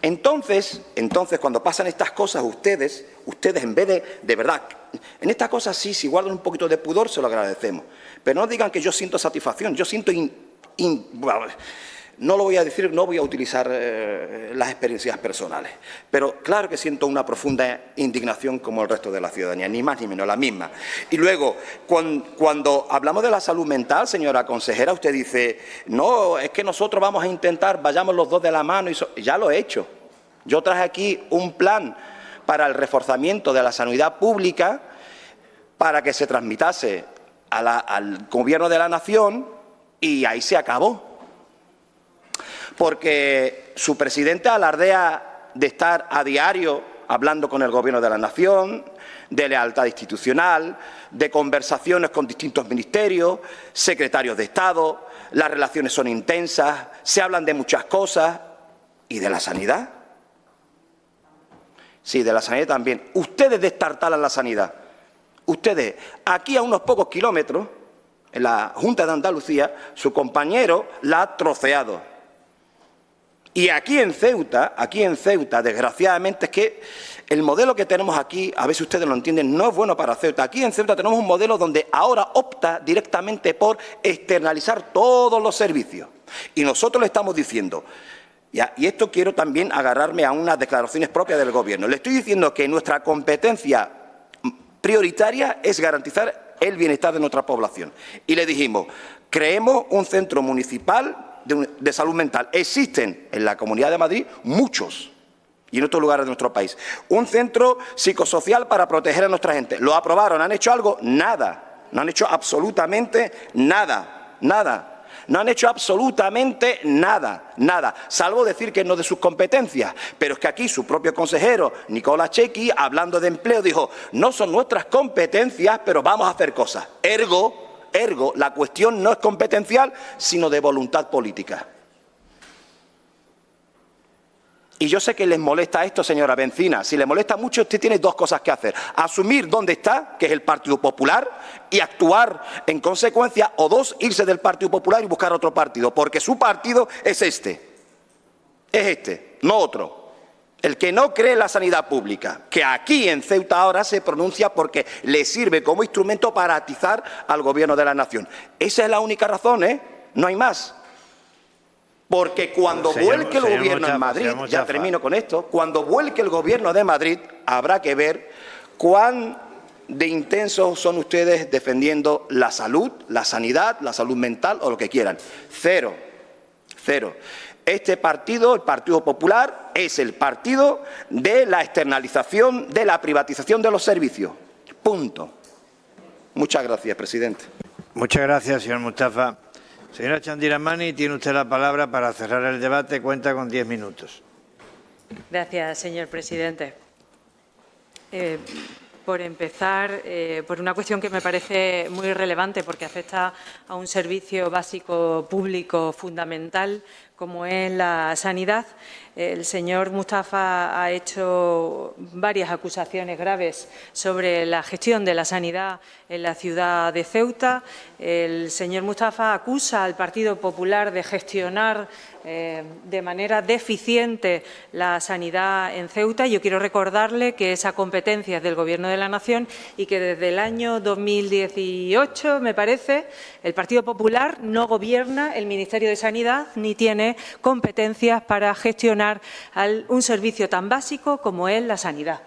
Entonces, cuando pasan estas cosas, ustedes en vez de verdad, en estas cosas sí, si guardan un poquito de pudor, se lo agradecemos. Pero no digan que yo siento satisfacción, yo siento... no lo voy a decir, no voy a utilizar las experiencias personales, pero claro que siento una profunda indignación como el resto de la ciudadanía, ni más ni menos, la misma. Y luego, cuando hablamos de la salud mental, señora consejera, usted dice, no, es que nosotros vamos a intentar, vayamos los dos de la mano, y ya lo he hecho. Yo traje aquí un plan para el reforzamiento de la sanidad pública para que se transmitase al Gobierno de la Nación y ahí se acabó. Porque su presidente alardea de estar a diario hablando con el Gobierno de la Nación, de lealtad institucional, de conversaciones con distintos ministerios, secretarios de Estado, las relaciones son intensas, se hablan de muchas cosas. ¿Y de la sanidad? Sí, de la sanidad también. Ustedes destartalan la sanidad. Ustedes, aquí a unos pocos kilómetros, en la Junta de Andalucía, su compañero la ha troceado. Y aquí en Ceuta, desgraciadamente, es que el modelo que tenemos aquí, a ver si ustedes lo entienden, no es bueno para Ceuta. Aquí en Ceuta tenemos un modelo donde ahora opta directamente por externalizar todos los servicios. Y nosotros le estamos diciendo, y esto quiero también agarrarme a unas declaraciones propias del Gobierno, le estoy diciendo que nuestra competencia prioritaria es garantizar el bienestar de nuestra población. Y le dijimos, creemos un centro municipal de salud mental. Existen en la Comunidad de Madrid muchos y en otros lugares de nuestro país. Un centro psicosocial para proteger a nuestra gente. ¿Lo aprobaron? ¿Han hecho algo? Nada. No han hecho absolutamente nada. Nada. No han hecho absolutamente nada. Nada. Salvo decir que no es de sus competencias. Pero es que aquí su propio consejero, Nicola Chequi, hablando de empleo, dijo, no son nuestras competencias, pero vamos a hacer cosas. Ergo, la cuestión no es competencial, sino de voluntad política. Y yo sé que les molesta esto, señora Bencina. Si le molesta mucho, usted tiene dos cosas que hacer. Asumir dónde está, que es el Partido Popular, y actuar en consecuencia, o dos, irse del Partido Popular y buscar otro partido, porque su partido es este. Es este, no otro. El que no cree en la sanidad pública, que aquí en Ceuta ahora se pronuncia porque le sirve como instrumento para atizar al Gobierno de la Nación. Esa es la única razón, ¿eh? No hay más. Porque cuando vuelque el Gobierno en Madrid, ya termino con esto, cuando vuelque el Gobierno de Madrid, habrá que ver cuán de intensos son ustedes defendiendo la salud, la sanidad, la salud mental o lo que quieran. Cero. Cero. Este partido, el Partido Popular, es el partido de la externalización, de la privatización de los servicios. Punto. Muchas gracias, presidente. Muchas gracias, señor Mustafa. Señora Chandiramani, tiene usted la palabra para cerrar el debate. Cuenta con 10 minutos. Gracias, señor presidente. Por empezar, por una cuestión que me parece muy relevante porque afecta a un servicio básico público fundamental como es la sanidad. El señor Mustafa ha hecho varias acusaciones graves sobre la gestión de la sanidad en la ciudad de Ceuta. El señor Mustafa acusa al Partido Popular de gestionar de manera deficiente la sanidad en Ceuta. Yo quiero recordarle que esa competencia es del Gobierno de la Nación y que desde el año 2018, me parece, el Partido Popular no gobierna el Ministerio de Sanidad ni tiene competencias para gestionar un servicio tan básico como es la sanidad.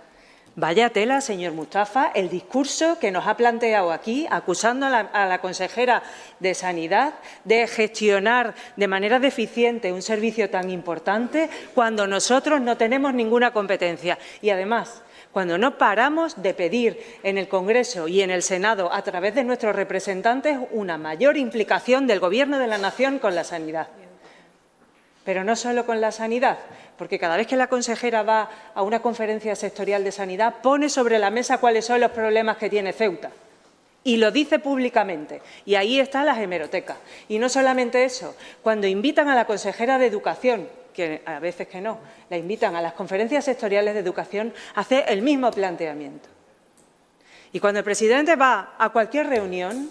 Vaya tela, señor Mustafa, el discurso que nos ha planteado aquí, acusando a la consejera de Sanidad de gestionar de manera deficiente un servicio tan importante cuando nosotros no tenemos ninguna competencia. Y además, cuando no paramos de pedir en el Congreso y en el Senado, a través de nuestros representantes, una mayor implicación del Gobierno de la Nación con la sanidad. Pero no solo con la sanidad, porque cada vez que la consejera va a una conferencia sectorial de sanidad pone sobre la mesa cuáles son los problemas que tiene Ceuta y lo dice públicamente. Y ahí está la hemeroteca. Y no solamente eso, cuando invitan a la consejera de Educación, que a veces que no, la invitan a las conferencias sectoriales de educación, hace el mismo planteamiento. Y cuando el presidente va a cualquier reunión,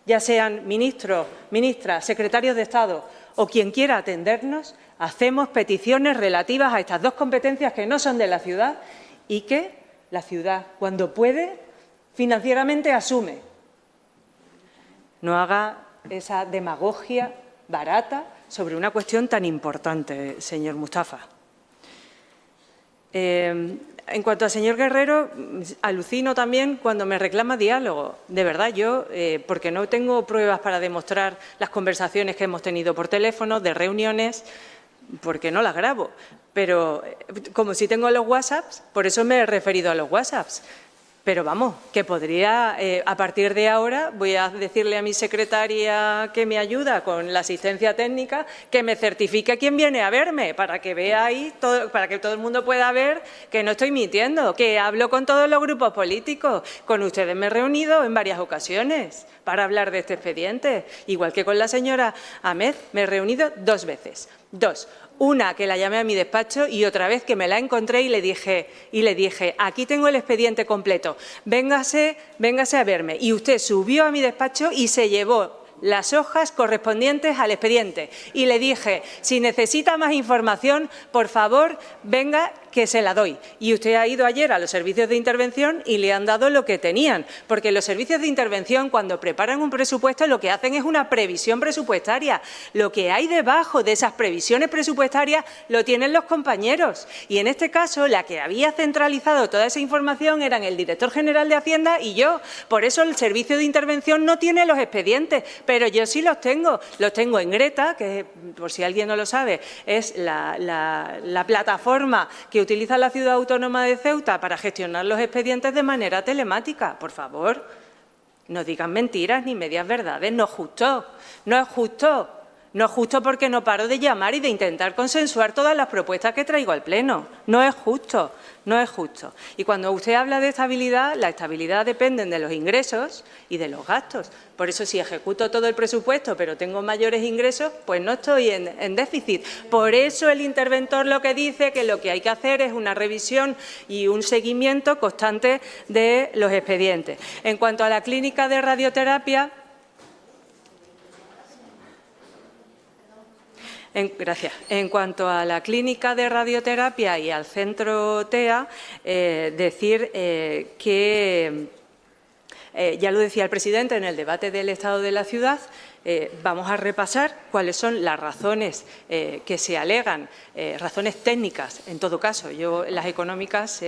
ya sean ministros, ministras, secretarios de Estado o quien quiera atendernos, hacemos peticiones relativas a estas dos competencias que no son de la ciudad y que la ciudad, cuando puede, financieramente asume. No haga esa demagogia barata sobre una cuestión tan importante, señor Mustafa. En cuanto al señor Guerrero, alucino también cuando me reclama diálogo. De verdad, yo, porque no tengo pruebas para demostrar las conversaciones que hemos tenido por teléfono, de reuniones, porque no las grabo. Pero como sí tengo los WhatsApps, por eso me he referido a los WhatsApps. Pero vamos, que podría, a partir de ahora, voy a decirle a mi secretaria que me ayuda con la asistencia técnica, que me certifique quién viene a verme, para que vea ahí, para que todo el mundo pueda ver que no estoy mintiendo, que hablo con todos los grupos políticos. Con ustedes me he reunido en varias ocasiones para hablar de este expediente, igual que con la señora Ahmed, me he reunido 2 veces. 2. Una que la llamé a mi despacho y otra vez que me la encontré y le dije, aquí tengo el expediente completo, véngase a verme. Y usted subió a mi despacho y se llevó las hojas correspondientes al expediente. Y le dije, si necesita más información, por favor, venga, que se la doy. Y usted ha ido ayer a los servicios de intervención y le han dado lo que tenían. Porque los servicios de intervención, cuando preparan un presupuesto, lo que hacen es una previsión presupuestaria. Lo que hay debajo de esas previsiones presupuestarias lo tienen los compañeros. Y en este caso, la que había centralizado toda esa información eran el director general de Hacienda y yo. Por eso el servicio de intervención no tiene los expedientes, pero yo sí los tengo. Los tengo en Greta, que por si alguien no lo sabe, es la plataforma que utiliza la Ciudad Autónoma de Ceuta para gestionar los expedientes de manera telemática. Por favor, no digan mentiras ni medias verdades. No es justo, no es justo. No es justo porque no paro de llamar y de intentar consensuar todas las propuestas que traigo al Pleno. No es justo, no es justo. Y cuando usted habla de estabilidad, la estabilidad depende de los ingresos y de los gastos. Por eso, si ejecuto todo el presupuesto, pero tengo mayores ingresos, pues no estoy en déficit. Por eso el interventor lo que dice que lo que hay que hacer es una revisión y un seguimiento constante de los expedientes. En cuanto a la clínica de radioterapia, gracias. En cuanto a la clínica de radioterapia y al centro TEA, decir que, ya lo decía el presidente en el debate del Estado de la Ciudad, vamos a repasar cuáles son las razones que se alegan, razones técnicas en todo caso. Yo las económicas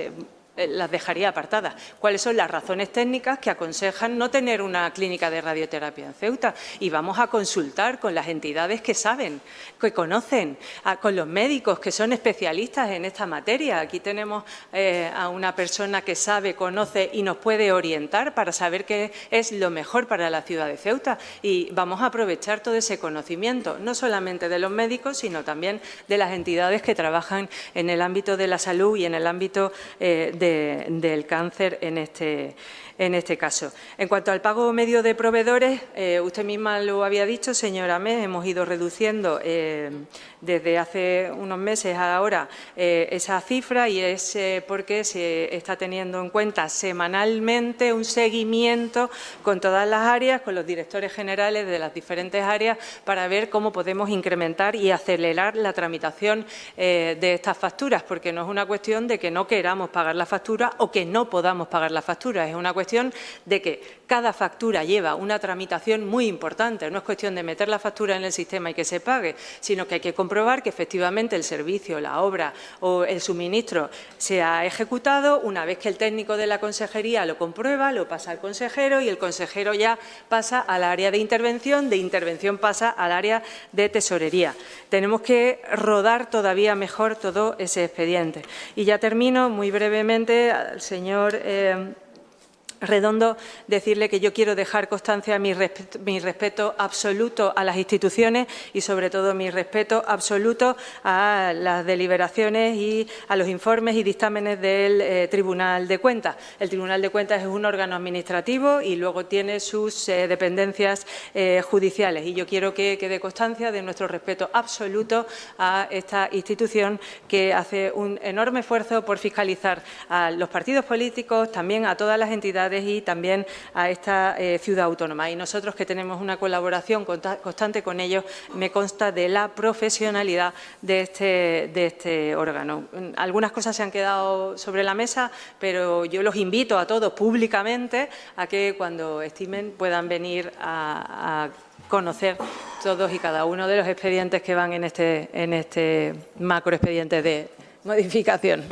las dejaría apartadas. ¿Cuáles son las razones técnicas que aconsejan no tener una clínica de radioterapia en Ceuta? Y vamos a consultar con las entidades que saben, que conocen, con los médicos que son especialistas en esta materia. Aquí tenemos a una persona que sabe, conoce y nos puede orientar para saber qué es lo mejor para la ciudad de Ceuta. Y vamos a aprovechar todo ese conocimiento, no solamente de los médicos, sino también de las entidades que trabajan en el ámbito de la salud y en el ámbito del cáncer en este caso. En cuanto al pago medio de proveedores, usted misma lo había dicho, señora Ahmed, hemos ido reduciendo desde hace unos meses a ahora esa cifra y es porque se está teniendo en cuenta semanalmente un seguimiento con todas las áreas, con los directores generales de las diferentes áreas para ver cómo podemos incrementar y acelerar la tramitación de estas facturas, porque no es una cuestión de que no queramos pagar la factura o que no podamos pagar la factura, es una cuestión de que cada factura lleva una tramitación muy importante. No es cuestión de meter la factura en el sistema y que se pague, sino que hay que comprobar que efectivamente el servicio, la obra o el suministro se ha ejecutado. Una vez que el técnico de la consejería lo comprueba, lo pasa al consejero y el consejero ya pasa al área de intervención pasa al área de tesorería. Tenemos que rodar todavía mejor todo ese expediente. Y ya termino muy brevemente al señor Redondo, decirle que yo quiero dejar constancia mi respeto absoluto a las instituciones y, sobre todo, mi respeto absoluto a las deliberaciones y a los informes y dictámenes del Tribunal de Cuentas. El Tribunal de Cuentas es un órgano administrativo y luego tiene sus dependencias judiciales. Y yo quiero que quede constancia de nuestro respeto absoluto a esta institución que hace un enorme esfuerzo por fiscalizar a los partidos políticos, también a todas las entidades ciudades y también a esta ciudad autónoma. Y nosotros, que tenemos una colaboración constante con ellos, me consta de la profesionalidad de este órgano. Algunas cosas se han quedado sobre la mesa, pero yo los invito a todos públicamente a que cuando estimen puedan venir a conocer todos y cada uno de los expedientes que van en este macroexpediente de modificación.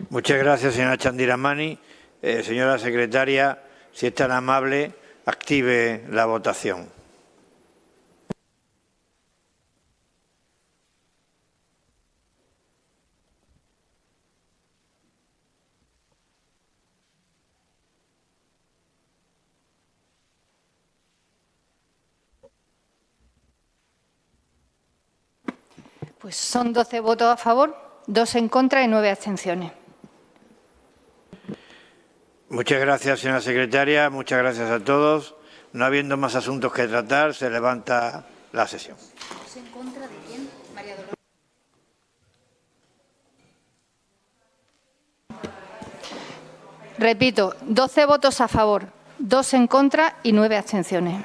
Muchas gracias, señora Chandiramani. Señora secretaria, si es tan amable, active la votación. Pues son 12 votos a favor, 2 en contra y 9 abstenciones. Muchas gracias, señora secretaria. Muchas gracias a todos. No habiendo más asuntos que tratar, se levanta la sesión. ¿En contra de quién? María Dolores. Repito, 12 votos a favor, 2 en contra y 9 abstenciones.